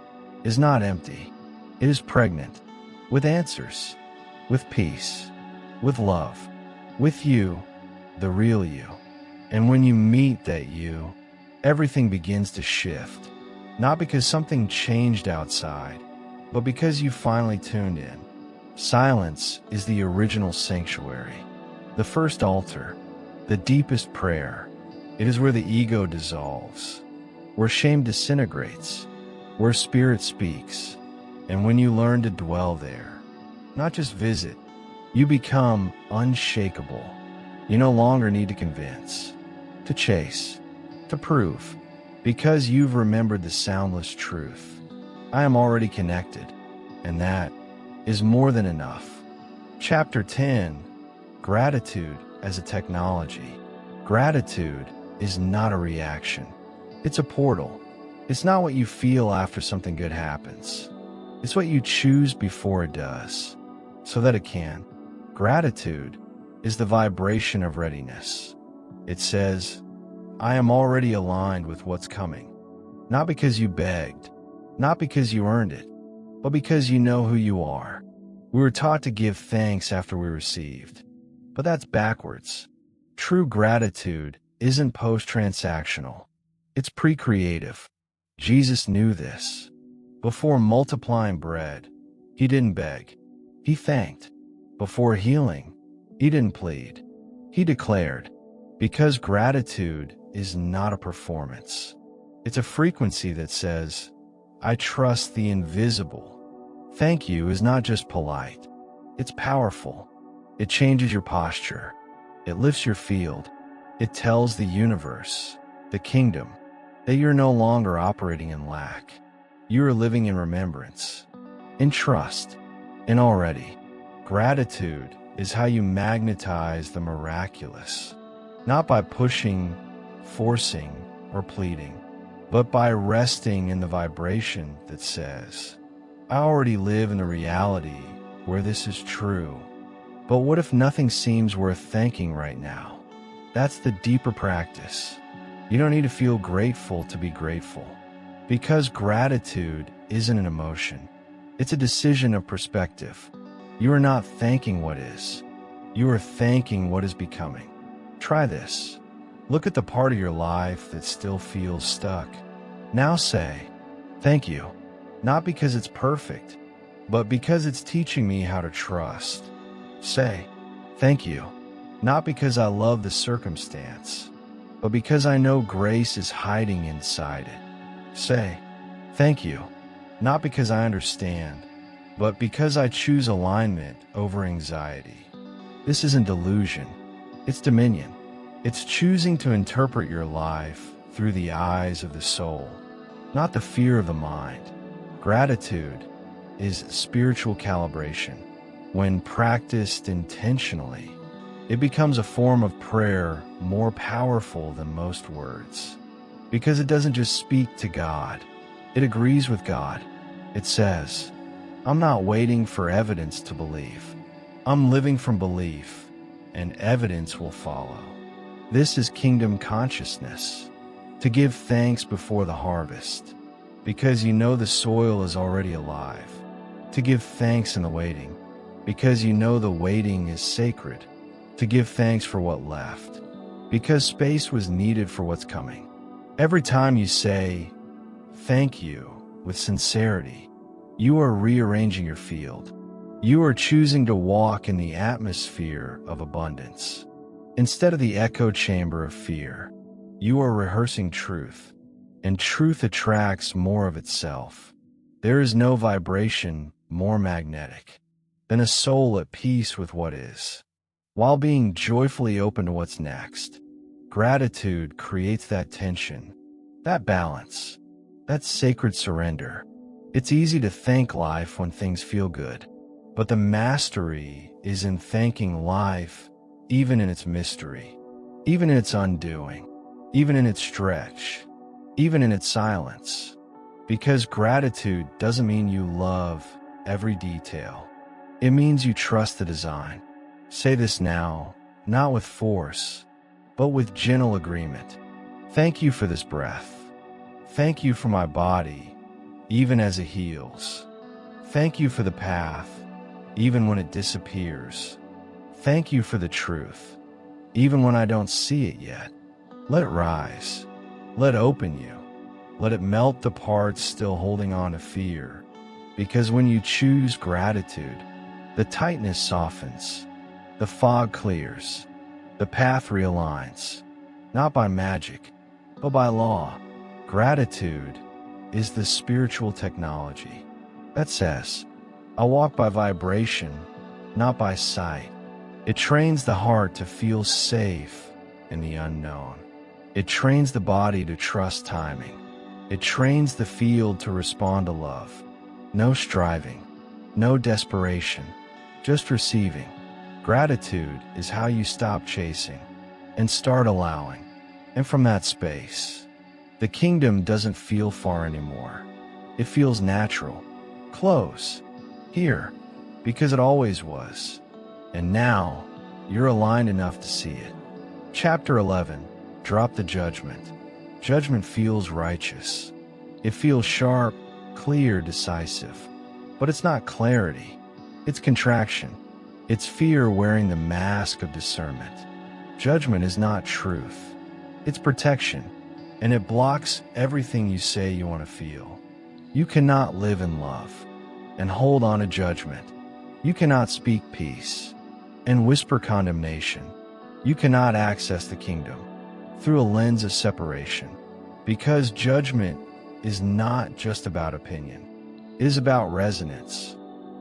is not empty. It is pregnant with answers, with peace, with love, with you, the real you. And when you meet that you, everything begins to shift. Not because something changed outside, but because you finally tuned in. Silence is the original sanctuary, the first altar, the deepest prayer. It is where the ego dissolves, where shame disintegrates, where spirit speaks. And when you learn to dwell there, not just visit, you become unshakable. You no longer need to convince, to chase, to prove, because you've remembered the soundless truth. I am already connected, and that is more than enough. Chapter 10. Gratitude as a technology. Gratitude is not a reaction. It's a portal. It's not what you feel after something good happens. It's what you choose before it does, so that it can. Gratitude is the vibration of readiness. It says, I am already aligned with what's coming. Not because you begged, not because you earned it, but because you know who you are. We were taught to give thanks after we received, but that's backwards. True gratitude isn't post-transactional. It's pre-creative. Jesus knew this. Before multiplying bread, he didn't beg. He thanked. Before healing, he didn't plead. He declared, because gratitude is not a performance. It's a frequency that says, I trust the invisible. Thank you is not just polite. It's powerful. It changes your posture. It lifts your field. It tells the universe, the kingdom, that you're no longer operating in lack. You are living in remembrance, in trust, and already. Gratitude is how you magnetize the miraculous, not by pushing, forcing, or pleading, but by resting in the vibration that says, I already live in a reality where this is true. But what if nothing seems worth thanking right now? That's the deeper practice. You don't need to feel grateful to be grateful, because gratitude isn't an emotion. It's a decision of perspective. You are not thanking what is. You are thanking what is becoming. Try this. Look at the part of your life that still feels stuck. Now say, thank you, not because it's perfect, but because it's teaching me how to trust. Say, thank you, not because I love the circumstance, but because I know grace is hiding inside it. Say, thank you, not because I understand, but because I choose alignment over anxiety. This isn't delusion, it's dominion. It's choosing to interpret your life through the eyes of the soul, not the fear of the mind. Gratitude is spiritual calibration. When practiced intentionally, it becomes a form of prayer more powerful than most words, because it doesn't just speak to God, it agrees with God. It says, I'm not waiting for evidence to believe. I'm living from belief, and evidence will follow. This is kingdom consciousness, to give thanks before the harvest, because you know the soil is already alive. To give thanks in the waiting, because you know the waiting is sacred. To give thanks for what left, because space was needed for what's coming. Every time you say, thank you, with sincerity, you are rearranging your field. You are choosing to walk in the atmosphere of abundance. Instead of the echo chamber of fear, you are rehearsing truth, and truth attracts more of itself. There is no vibration more magnetic than a soul at peace with what is, while being joyfully open to what's next. Gratitude creates that tension, that balance, that sacred surrender. It's easy to thank life when things feel good, but the mastery is in thanking life even in its mystery, even in its undoing, even in its stretch, even in its silence. Because gratitude doesn't mean you love every detail. It means you trust the design. Say this now, not with force, but with gentle agreement. Thank you for this breath. Thank you for my body, even as it heals. Thank you for the path, even when it disappears. Thank you for the truth, even when I don't see it yet. Let it rise. Let it open you. Let it melt the parts still holding on to fear. Because when you choose gratitude, the tightness softens, the fog clears, The path realigns, not by magic, but by law. Gratitude is the spiritual technology that says, I walk by vibration, not by sight. It trains the heart to feel safe in the unknown. It trains the body to trust timing. It trains the field to respond to love. No striving, no desperation, just receiving. Gratitude is how you stop chasing and start allowing. And from that space, the kingdom doesn't feel far anymore. It feels natural, close, here, because it always was. And now, you're aligned enough to see it. Chapter 11, Drop the Judgment. Judgment feels righteous. It feels sharp, clear, decisive. But it's not clarity. It's contraction. It's fear wearing the mask of discernment. Judgment is not truth. It's protection. And it blocks everything you say you want to feel. You cannot live in love and hold on to judgment. You cannot speak peace and whisper condemnation. You cannot access the kingdom through a lens of separation, because judgment is not just about opinion. It is about resonance.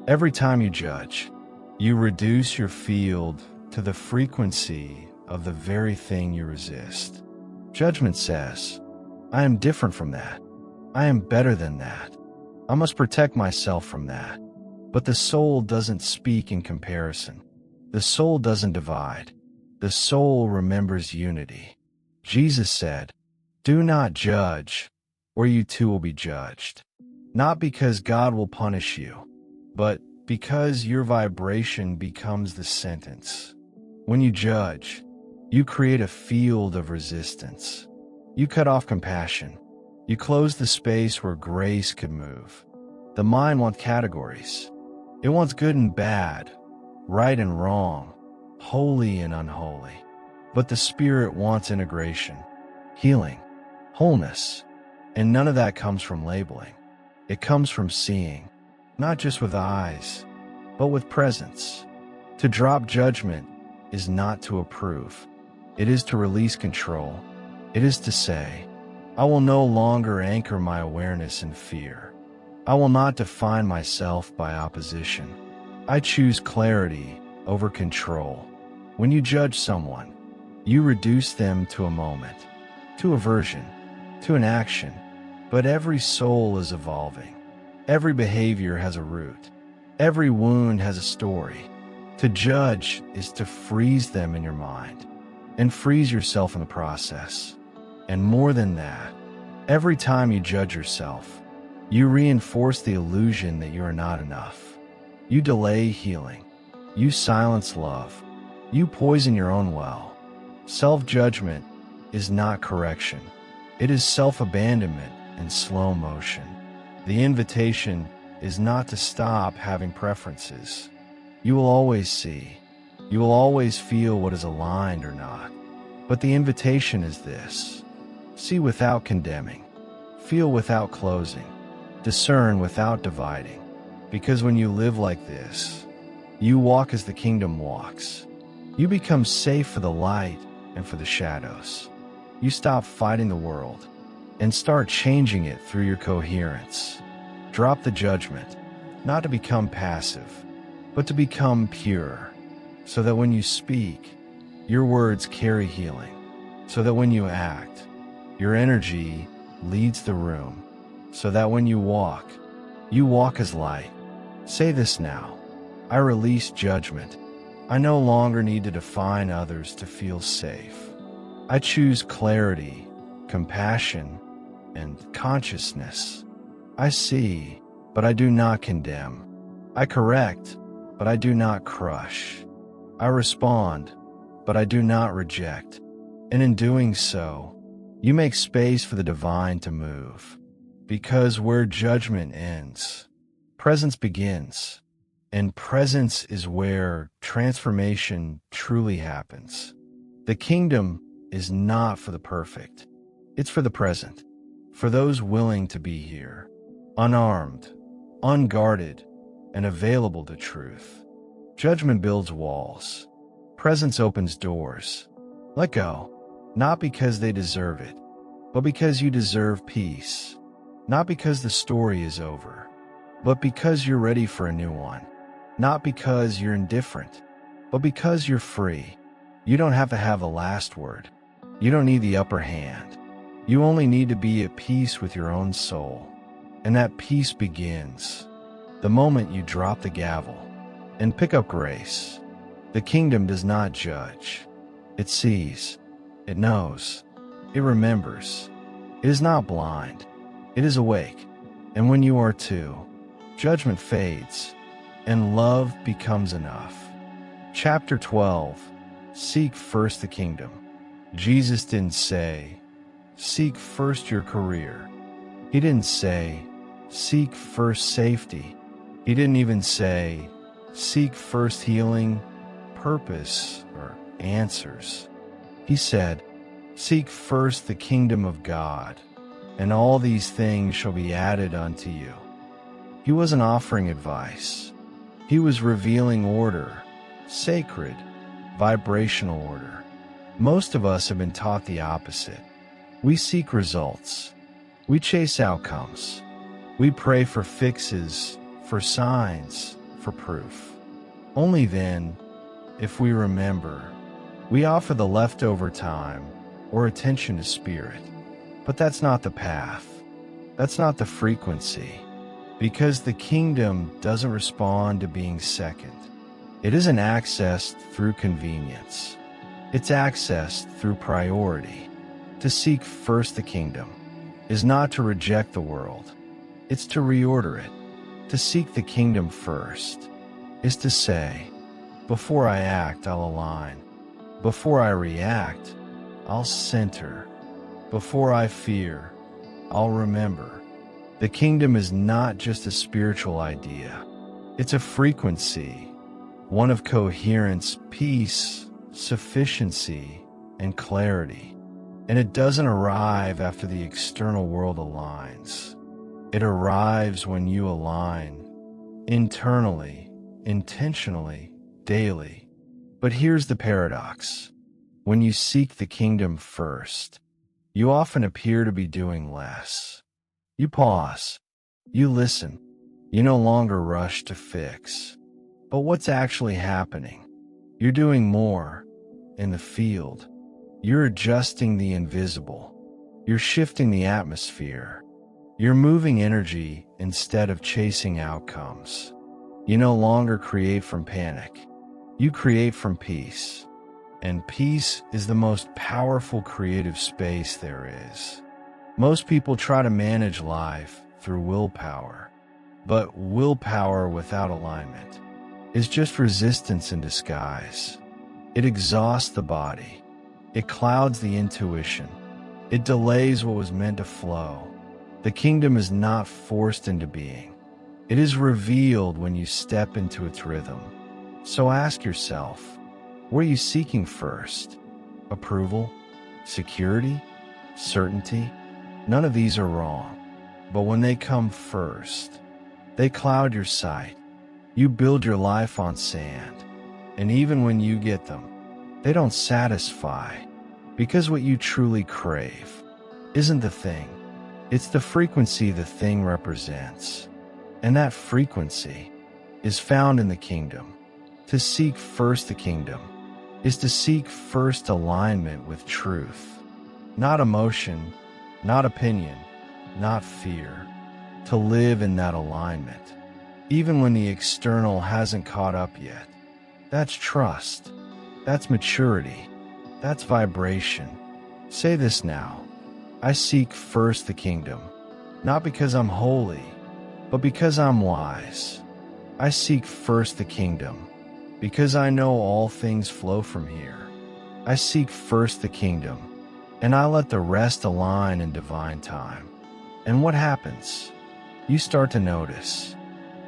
Every time you judge, you reduce your field to the frequency of the very thing you resist. Judgment says, I am different from that. I am better than that. I must protect myself from that. But the soul doesn't speak in comparison. The soul doesn't divide. The soul remembers unity. Jesus said, do not judge, or you too will be judged. Not because God will punish you, but because your vibration becomes the sentence. When you judge, you create a field of resistance. You cut off compassion. You close the space where grace could move. The mind wants categories. It wants good and bad, right and wrong, holy and unholy. But the spirit wants integration, healing, wholeness. And none of that comes from labeling. It comes from seeing, not just with eyes, but with presence. To drop judgment is not to approve. It is to release control. It is to say, I will no longer anchor my awareness in fear. I will not define myself by opposition. I choose clarity over control. When you judge someone, you reduce them to a moment, to a version, to an action. But every soul is evolving. Every behavior has a root. Every wound has a story. To judge is to freeze them in your mind and freeze yourself in the process. And more than that, every time you judge yourself, you reinforce the illusion that you are not enough. You delay healing. You silence love. You poison your own well. Self-judgment is not correction. It is self-abandonment in slow motion. The invitation is not to stop having preferences. You will always see. You will always feel what is aligned or not. But the invitation is this: see without condemning. Feel without closing. Discern without dividing. Because when you live like this, you walk as the kingdom walks. You become safe for the light and for the shadows. You stop fighting the world and start changing it through your coherence. Drop the judgment, not to become passive, but to become pure, so that when you speak, your words carry healing, so that when you act, your energy leads the room, so that when you walk as light. Say this now: I release judgment. I no longer need to define others to feel safe. I choose clarity, compassion, and consciousness. I see, but I do not condemn. I correct, but I do not crush. I respond, but I do not reject. And in doing so, you make space for the divine to move. Because where judgment ends, presence begins. And presence is where transformation truly happens. The kingdom is not for the perfect. It's for the present, for those willing to be here, unarmed, unguarded, and available to truth. Judgment builds walls. Presence opens doors. Let go, not because they deserve it, but because you deserve peace. Not because the story is over, but because you're ready for a new one. Not because you're indifferent, but because you're free. You don't have to have the last word. You don't need the upper hand. You only need to be at peace with your own soul. And that peace begins the moment you drop the gavel and pick up grace. The kingdom does not judge. It sees. It knows. It remembers. It is not blind. It is awake. And when you are too, judgment fades, and love becomes enough. Chapter 12. Seek first the kingdom. Jesus didn't say, seek first your career. He didn't say, seek first safety. He didn't even say, seek first healing, purpose, or answers. He said, seek first the kingdom of God, and all these things shall be added unto you. He wasn't offering advice. He was revealing order, sacred, vibrational order. Most of us have been taught the opposite. We seek results. We chase outcomes. We pray for fixes, for signs, for proof. Only then, if we remember, we offer the leftover time or attention to spirit. But that's not the path. That's not the frequency. Because the kingdom doesn't respond to being second. It isn't accessed through convenience. It's accessed through priority. To seek first the kingdom is not to reject the world. It's to reorder it. To seek the kingdom first is to say, before I act, I'll align. Before I react, I'll center. Before I fear, I'll remember. The kingdom is not just a spiritual idea. It's a frequency, one of coherence, peace, sufficiency, and clarity. And it doesn't arrive after the external world aligns. It arrives when you align, internally, intentionally, daily. But here's the paradox. When you seek the kingdom first, you often appear to be doing less. You pause. You listen. You no longer rush to fix. But what's actually happening? You're doing more in the field. You're adjusting the invisible. You're shifting the atmosphere. You're moving energy instead of chasing outcomes. You no longer create from panic. You create from peace. And peace is the most powerful creative space there is. Most people try to manage life through willpower, but willpower without alignment is just resistance in disguise. It exhausts the body. It clouds the intuition. It delays what was meant to flow. The kingdom is not forced into being. It is revealed when you step into its rhythm. So ask yourself, what are you seeking first? Approval? Security? Certainty? None of these are wrong. But when they come first, they cloud your sight. You build your life on sand. And even when you get them, they don't satisfy. Because what you truly crave isn't the thing. It's the frequency the thing represents. And that frequency is found in the kingdom. To seek first the kingdom is to seek first alignment with truth. Not emotion, not opinion, not fear. To live in that alignment, even when the external hasn't caught up yet. That's trust. That's maturity. That's vibration. Say this now. I seek first the kingdom, not because I'm holy, but because I'm wise. I seek first the kingdom, because I know all things flow from here. I seek first the kingdom, and I let the rest align in divine time. And what happens? You start to notice.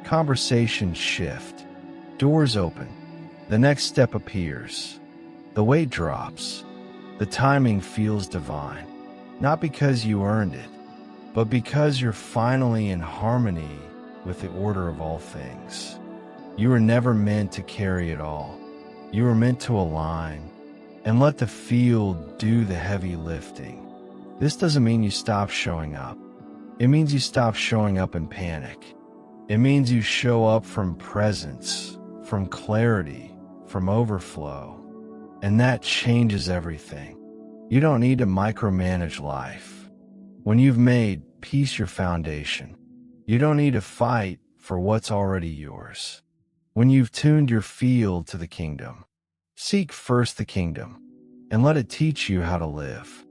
Conversations shift. Doors open. The next step appears. The weight drops. The timing feels divine. Not because you earned it, but because you're finally in harmony with the order of all things. You were never meant to carry it all. You were meant to align. and let the field do the heavy lifting. This doesn't mean you stop showing up. It means you stop showing up in panic. It means you show up from presence, from clarity, from overflow. And that changes everything. You don't need to micromanage life. When you've made peace your foundation, you don't need to fight for what's already yours. When you've tuned your field to the kingdom, seek first the kingdom and let it teach you how to live.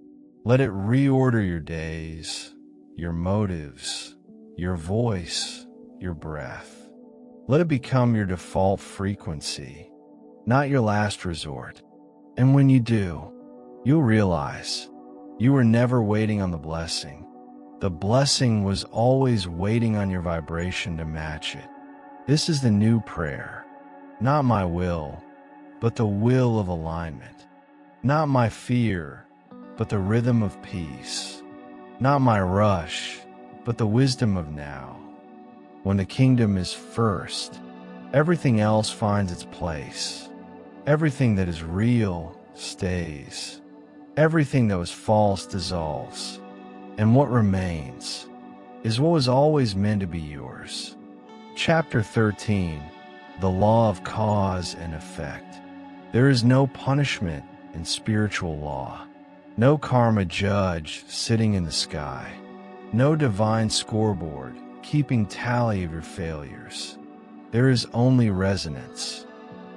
Let it reorder your days, your motives, your voice, your breath. Let it become your default frequency, not your last resort. And when you do, you'll realize you were never waiting on the blessing. The blessing was always waiting on your vibration to match it. This is the new prayer. Not my will, but the will of alignment. Not my fear, but the rhythm of peace. Not my rush, but the wisdom of now. When the kingdom is first, everything else finds its place. Everything that is real stays. Everything that was false dissolves. And what remains is what was always meant to be yours. Chapter 13, The Law of Cause and Effect. There is no punishment in spiritual law. No karma judge sitting in the sky. No divine scoreboard keeping tally of your failures. There is only resonance.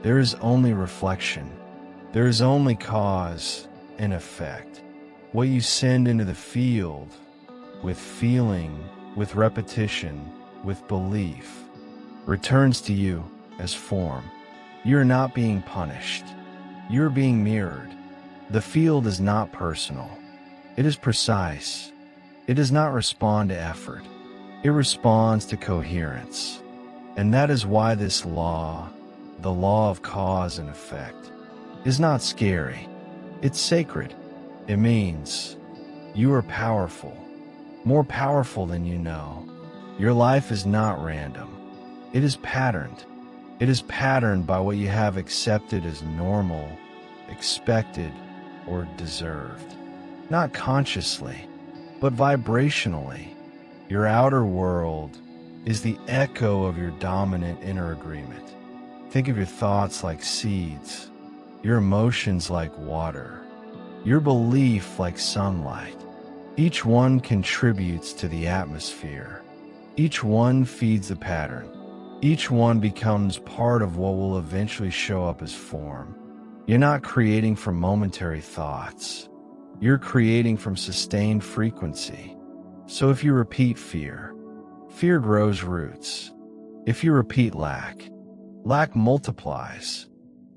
There is only reflection. There is only cause and effect. What you send into the field, with feeling, with repetition, with belief, returns to you as form. You are not being punished. You are being mirrored. The field is not personal. It is precise. It does not respond to effort. It responds to coherence. And that is why this law, the law of cause and effect, is not scary. It's sacred. It means you are powerful, more powerful than you know. Your life is not random. It is patterned. It is patterned by what you have accepted as normal, expected, or deserved. Not consciously, but vibrationally. Your outer world is the echo of your dominant inner agreement. Think of your thoughts like seeds, your emotions like water, your belief like sunlight. Each one contributes to the atmosphere. Each one feeds the pattern. Each one becomes part of what will eventually show up as form. You're not creating from momentary thoughts. You're creating from sustained frequency. So if you repeat fear, fear grows roots. If you repeat lack, lack multiplies.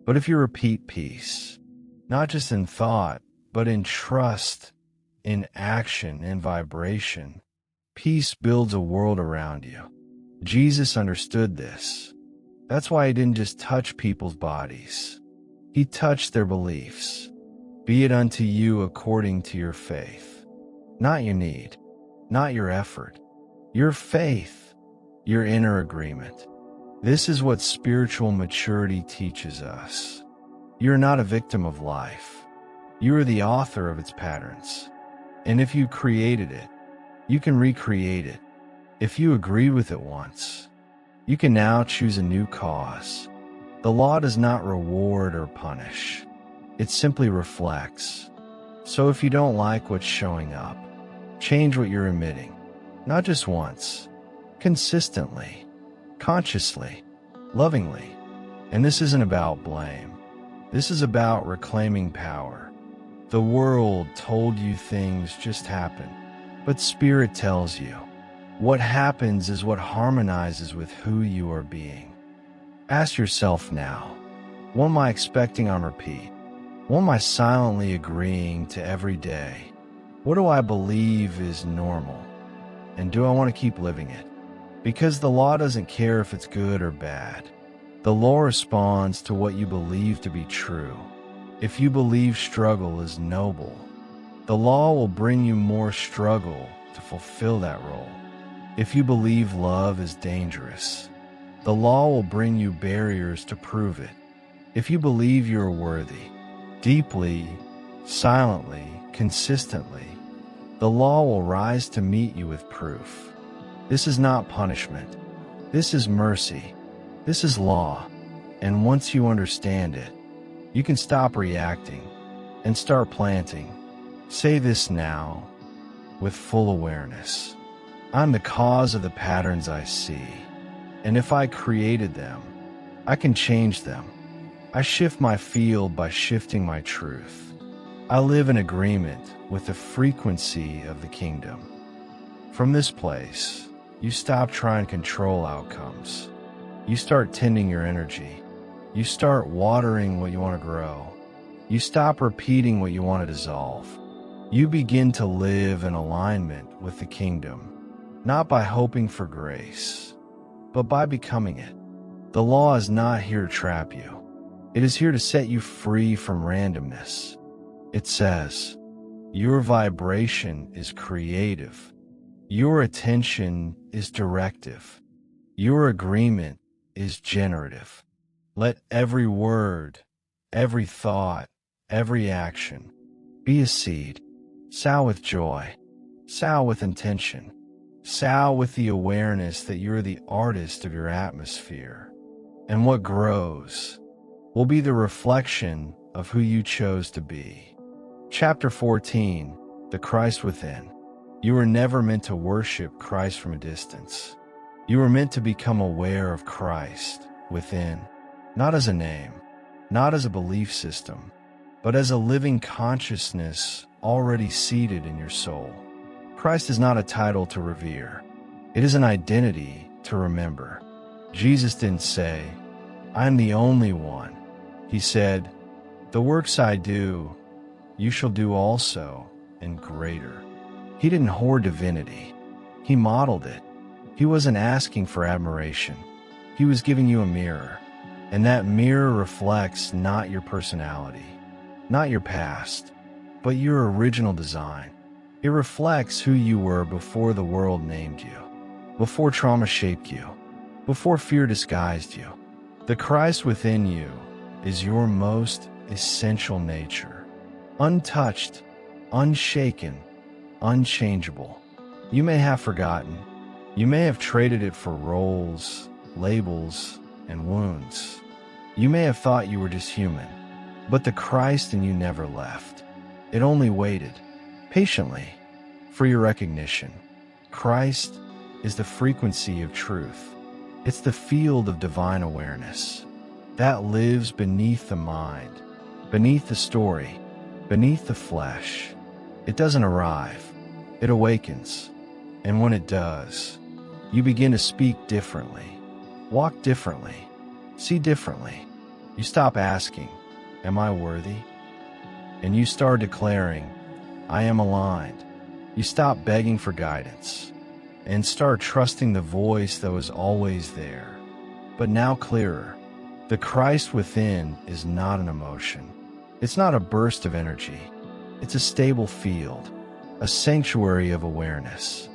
But if you repeat peace, not just in thought, but in trust, in action, in vibration, peace builds a world around you. Jesus understood this. That's why he didn't just touch people's bodies. He touched their beliefs. Be it unto you according to your faith. Not your need, not your effort. Your faith, your inner agreement. This is what spiritual maturity teaches us. You're not a victim of life. You are the author of its patterns. And if you created it, you can recreate it. If you agree with it once, you can now choose a new cause. The law does not reward or punish. It simply reflects. So if you don't like what's showing up, change what you're emitting. Not just once, consistently, consciously, lovingly. And this isn't about blame. This is about reclaiming power. The world told you things just happen, but Spirit tells you what happens is what harmonizes with who you are being. Ask yourself now, what am I expecting on repeat? What am I silently agreeing to every day? What do I believe is normal? And do I want to keep living it? Because the law doesn't care if it's good or bad. The law responds to what you believe to be true. If you believe struggle is noble, the law will bring you more struggle to fulfill that role. If you believe love is dangerous, the law will bring you barriers to prove it. If you believe you are worthy, Deeply, silently, consistently, the law will rise to meet you with proof. This is not punishment. This is mercy. This is law. And once you understand it, you can stop reacting and start planting. Say this now with full awareness. I'm the cause of the patterns I see. And if I created them, I can change them. I shift my field by shifting my truth. I live in agreement with the frequency of the kingdom. From this place, you stop trying to control outcomes. You start tending your energy. You start watering what you want to grow. You stop repeating what you want to dissolve. You begin to live in alignment with the kingdom, not by hoping for grace, but by becoming it. The law is not here to trap you. It is here to set you free from randomness. It says, your vibration is creative. Your attention is directive. Your agreement is generative. Let every word, every thought, every action be a seed. Sow with joy. Sow with intention. Sow with the awareness that you're the artist of your atmosphere. And what grows will be the reflection of who you chose to be. Chapter 14, The Christ Within. You were never meant to worship Christ from a distance. You were meant to become aware of Christ within, not as a name, not as a belief system, but as a living consciousness already seated in your soul. Christ is not a title to revere. It is an identity to remember. Jesus didn't say, I'm the only one. He said, the works I do, you shall do also, and greater. He didn't hoard divinity. He modeled it. He wasn't asking for admiration. He was giving you a mirror. And that mirror reflects not your personality, not your past, but your original design. It reflects who you were before the world named you, before trauma shaped you, before fear disguised you. The Christ within you is your most essential nature, untouched, unshaken, unchangeable. You may have forgotten. You may have traded it for roles, labels, and wounds. You may have thought you were just human, but the Christ in you never left. It only waited, patiently, for your recognition. Christ is the frequency of truth. It's the field of divine awareness that lives beneath the mind, beneath the story, beneath the flesh. It doesn't arrive, it awakens. And when it does, you begin to speak differently, walk differently, see differently. You stop asking, am I worthy? And you start declaring, I am aligned. You stop begging for guidance and start trusting the voice that was always there, but now clearer. The Christ within is not an emotion. It's not a burst of energy. It's a stable field, a sanctuary of awareness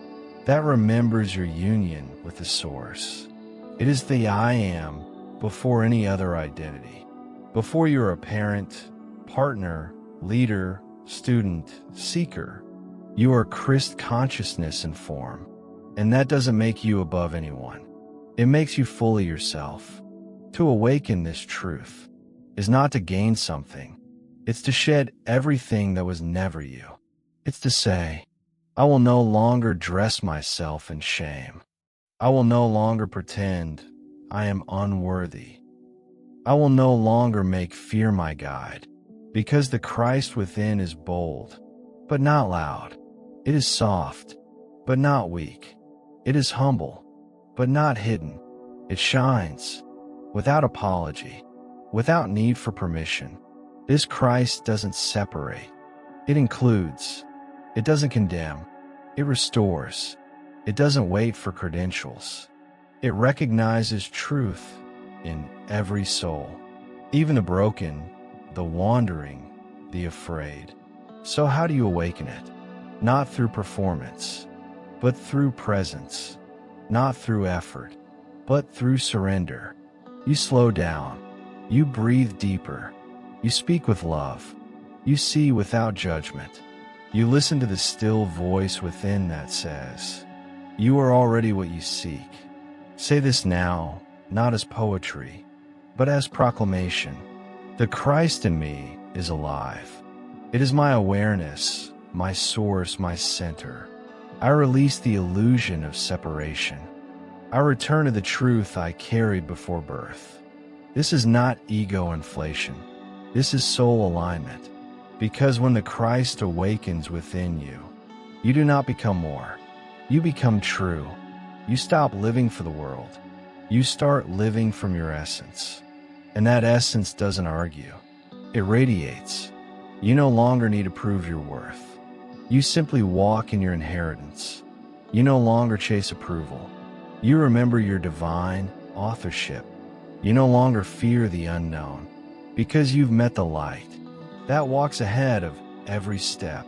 that remembers your union with the source. It is the I am before any other identity. Before you're a parent, partner, leader, student, seeker, you are Christ consciousness in form. And that doesn't make you above anyone. It makes you fully yourself. To awaken this truth is not to gain something. It's to shed everything that was never you. It's to say, I will no longer dress myself in shame. I will no longer pretend I am unworthy. I will no longer make fear my guide, because the Christ within is bold, but not loud. It is soft, but not weak. It is humble, but not hidden. It shines, without apology, without need for permission. This Christ doesn't separate. It includes. It doesn't condemn. It restores. It doesn't wait for credentials. It recognizes truth in every soul, even the broken, the wandering, the afraid. So how do you awaken it? Not through performance, but through presence. Not through effort, but through surrender. You slow down. You breathe deeper. You speak with love. You see without judgment. You listen to the still voice within that says, "You are already what you seek." Say this now, not as poetry, but as proclamation. The Christ in me is alive. It is my awareness, my source, my center. I release the illusion of separation. I return to the truth I carried before birth. This is not ego inflation. This is soul alignment. Because when the Christ awakens within you, you do not become more. You become true. You stop living for the world. You start living from your essence. And that essence doesn't argue. It radiates. You no longer need to prove your worth. You simply walk in your inheritance. You no longer chase approval. You remember your divine authorship. You no longer fear the unknown because you've met the light that walks ahead of every step.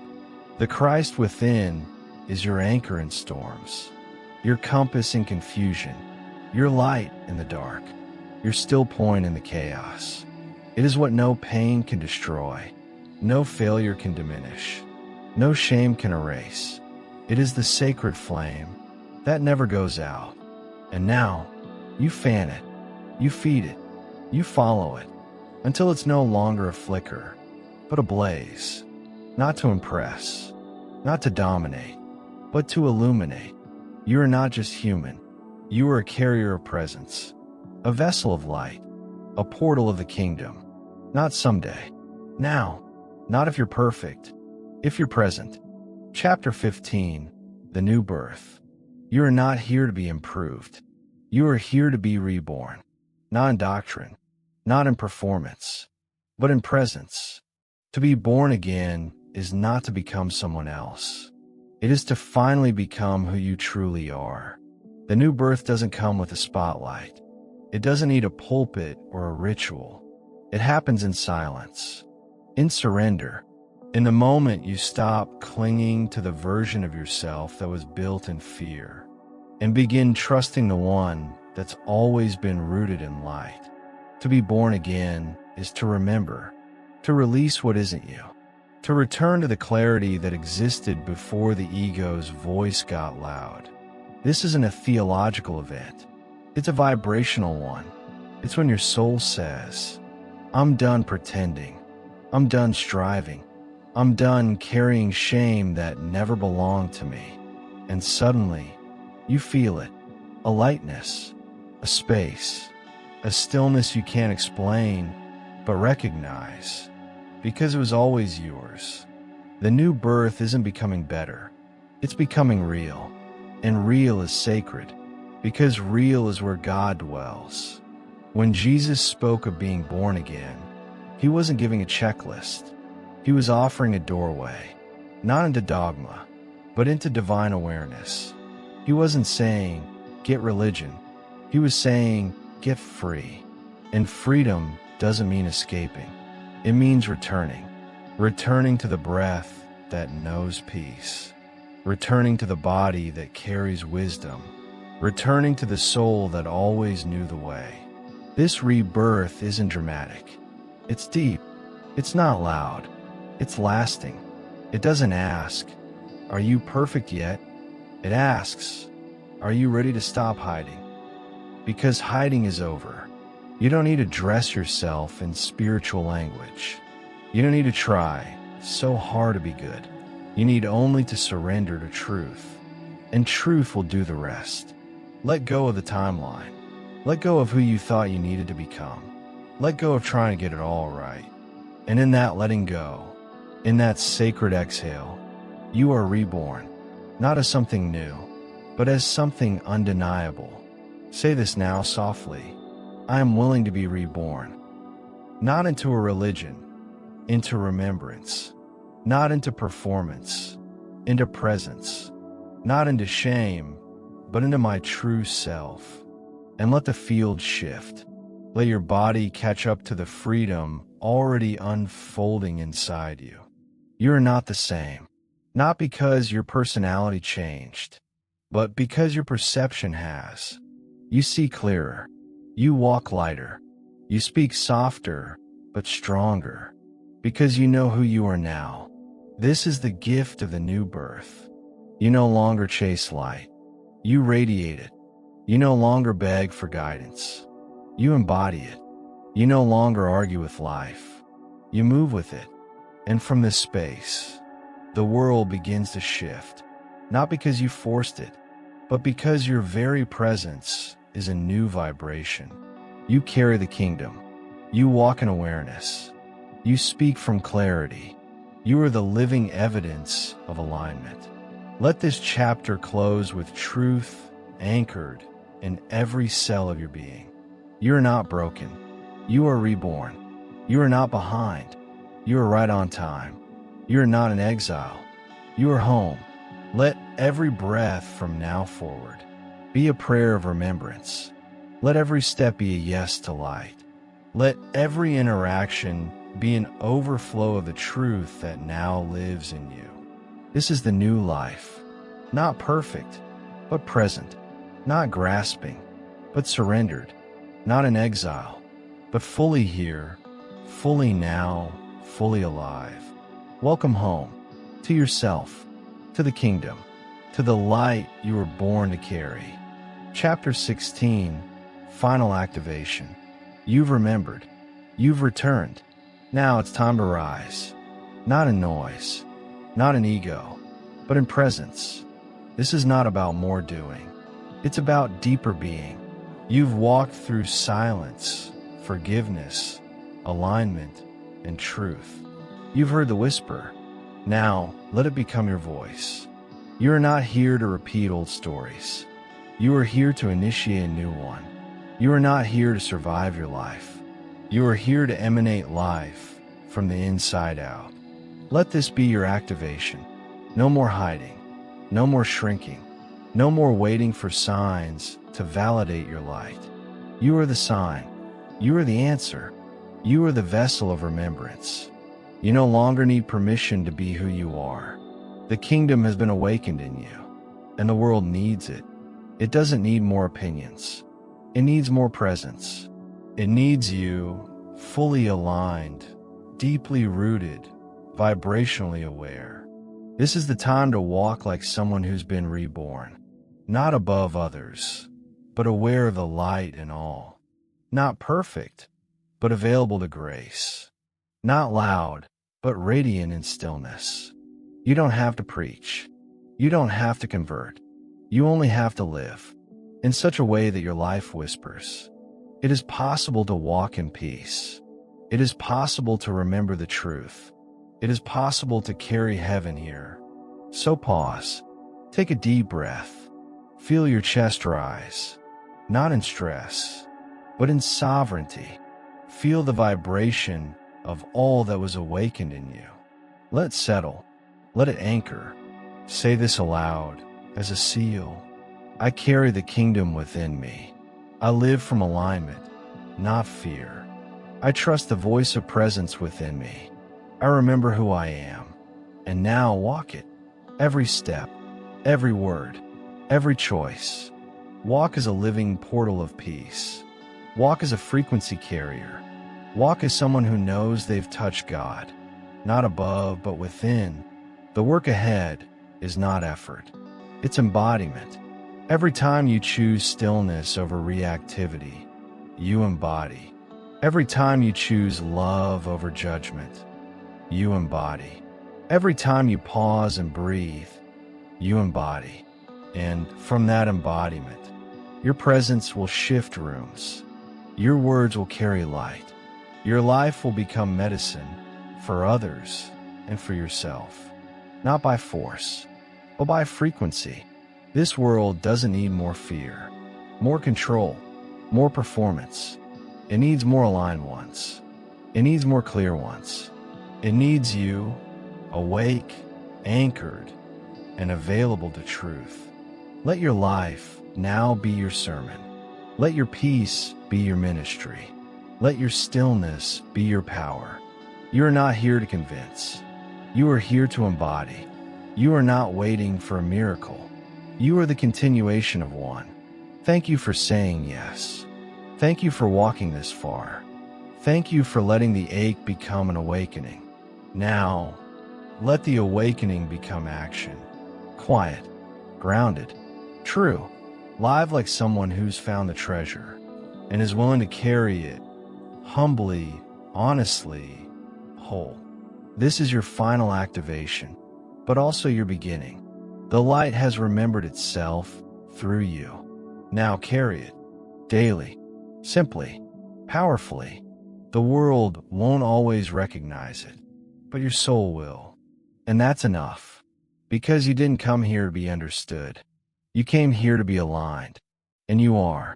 The Christ within is your anchor in storms, your compass in confusion, your light in the dark, your still point in the chaos. It is what no pain can destroy, no failure can diminish, no shame can erase. It is the sacred flame that never goes out. And now, you fan it, you feed it, you follow it, until it's no longer a flicker, but a blaze, not to impress, not to dominate, but to illuminate. You are not just human. You are a carrier of presence, a vessel of light, a portal of the kingdom. Not someday. Now. Not if you're perfect. If you're present. Chapter 15, The New Birth. You are not here to be improved. You are here to be reborn. Not in doctrine, not in performance, but in presence. To be born again is not to become someone else. It is to finally become who you truly are. The new birth doesn't come with a spotlight. It doesn't need a pulpit or a ritual. It happens in silence, in surrender, in the moment you stop clinging to the version of yourself that was built in fear and begin trusting the one that's always been rooted in light. To be born again is to remember, to release what isn't you, to return to the clarity that existed before the ego's voice got loud. This isn't a theological event. It's a vibrational one. It's when your soul says, "I'm done pretending. I'm done striving. I'm done carrying shame that never belonged to me." And suddenly, you feel it. A lightness, a space, a stillness you can't explain, but recognize, because it was always yours. The new birth isn't becoming better. It's becoming real. And real is sacred, because real is where God dwells. When Jesus spoke of being born again, he wasn't giving a checklist. He was offering a doorway, not into dogma, but into divine awareness. He wasn't saying, "Get religion." He was saying, "Get free." And freedom doesn't mean escaping. It means returning. Returning to the breath that knows peace. Returning to the body that carries wisdom. Returning to the soul that always knew the way. This rebirth isn't dramatic. It's deep. It's not loud. It's lasting. It doesn't ask, "Are you perfect yet?" It asks, "Are you ready to stop hiding?" Because hiding is over. You don't need to dress yourself in spiritual language. You don't need to try so hard to be good. You need only to surrender to truth, and truth will do the rest. Let go of the timeline. Let go of who you thought you needed to become. Let go of trying to get it all right. And in that letting go, in that sacred exhale, you are reborn, not as something new, but as something undeniable. Say this now softly. I am willing to be reborn. Not into a religion, into remembrance. Not into performance, into presence. Not into shame, but into my true self. And let the field shift. Let your body catch up to the freedom already unfolding inside you. You are not the same. Not because your personality changed, but because your perception has. You see clearer. You walk lighter. You speak softer, but stronger, because you know who you are now. This is the gift of the new birth. You no longer chase light. You radiate it. You no longer beg for guidance. You embody it. You no longer argue with life. You move with it. And from this space, the world begins to shift, not because you forced it, but because your very presence is a new vibration. You carry the kingdom. You walk in awareness. You speak from clarity. You are the living evidence of alignment. Let this chapter close with truth anchored in every cell of your being. You are not broken. You are reborn. You are not behind. You are right on time. You are not in exile. You are home. Let every breath from now forward be a prayer of remembrance. Let every step be a yes to light. Let every interaction be an overflow of the truth that now lives in you. This is the new life, not perfect, but present, not grasping, but surrendered, not in exile, but fully here, fully now, fully alive. Welcome home, to yourself, to the kingdom, to the light you were born to carry. Chapter 16, Final Activation. You've remembered. You've returned. Now it's time to rise. Not in noise, not in ego, but in presence. This is not about more doing. It's about deeper being. You've walked through silence, forgiveness, alignment, and truth. You've heard the whisper. Now, let it become your voice. You are not here to repeat old stories. You are here to initiate a new one. You are not here to survive your life. You are here to emanate life from the inside out. Let this be your activation. No more hiding. No more shrinking. No more waiting for signs to validate your light. You are the sign. You are the answer. You are the vessel of remembrance. You no longer need permission to be who you are. The kingdom has been awakened in you, and the world needs it. It doesn't need more opinions. It needs more presence. It needs you fully aligned, deeply rooted, vibrationally aware. This is the time to walk like someone who's been reborn, not above others, but aware of the light in all. Not perfect, but available to grace. Not loud, but radiant in stillness. You don't have to preach. You don't have to convert. You only have to live in such a way that your life whispers. It is possible to walk in peace. It is possible to remember the truth. It is possible to carry heaven here. So pause. Take a deep breath. Feel your chest rise. Not in stress, but in sovereignty. Feel the vibration of all that was awakened in you. Let it settle. Let it anchor. Say this aloud as a seal. I carry the kingdom within me. I live from alignment, not fear. I trust the voice of presence within me. I remember who I am, and now walk it. Every step, every word, every choice. Walk as a living portal of peace. Walk as a frequency carrier. Walk as someone who knows they've touched God, not above, but within. The work ahead is not effort. It's embodiment. Every time you choose stillness over reactivity, you embody. Every time you choose love over judgment, you embody. Every time you pause and breathe, you embody. And from that embodiment, your presence will shift rooms. Your words will carry light. Your life will become medicine for others and for yourself. Not by force, but by frequency. This world doesn't need more fear, more control, more performance. It needs more aligned ones. It needs more clear ones. It needs you, awake, anchored, and available to truth. Let your life now be your sermon. Let your peace be your ministry. Let your stillness be your power. You are not here to convince. You are here to embody. You are not waiting for a miracle. You are the continuation of one. Thank you for saying yes. Thank you for walking this far. Thank you for letting the ache become an awakening. Now, let the awakening become action. Quiet, grounded, true, live like someone who's found the treasure and is willing to carry it humbly, honestly, whole. This is your final activation, but also your beginning. The light has remembered itself through you. Now carry it daily, simply, powerfully. The world won't always recognize it, but your soul will. And that's enough, because you didn't come here to be understood. You came here to be aligned, and you are.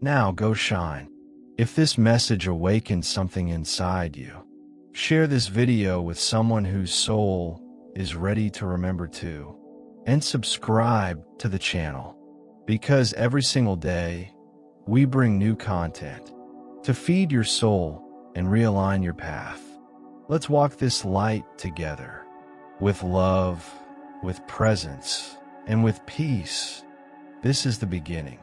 Now go shine. If this message awakens something inside you, share this video with someone whose soul is ready to remember too. And subscribe to the channel, because every single day, we bring new content to feed your soul and realign your path. Let's walk this light together, with love, with presence, and with peace. This is the beginning.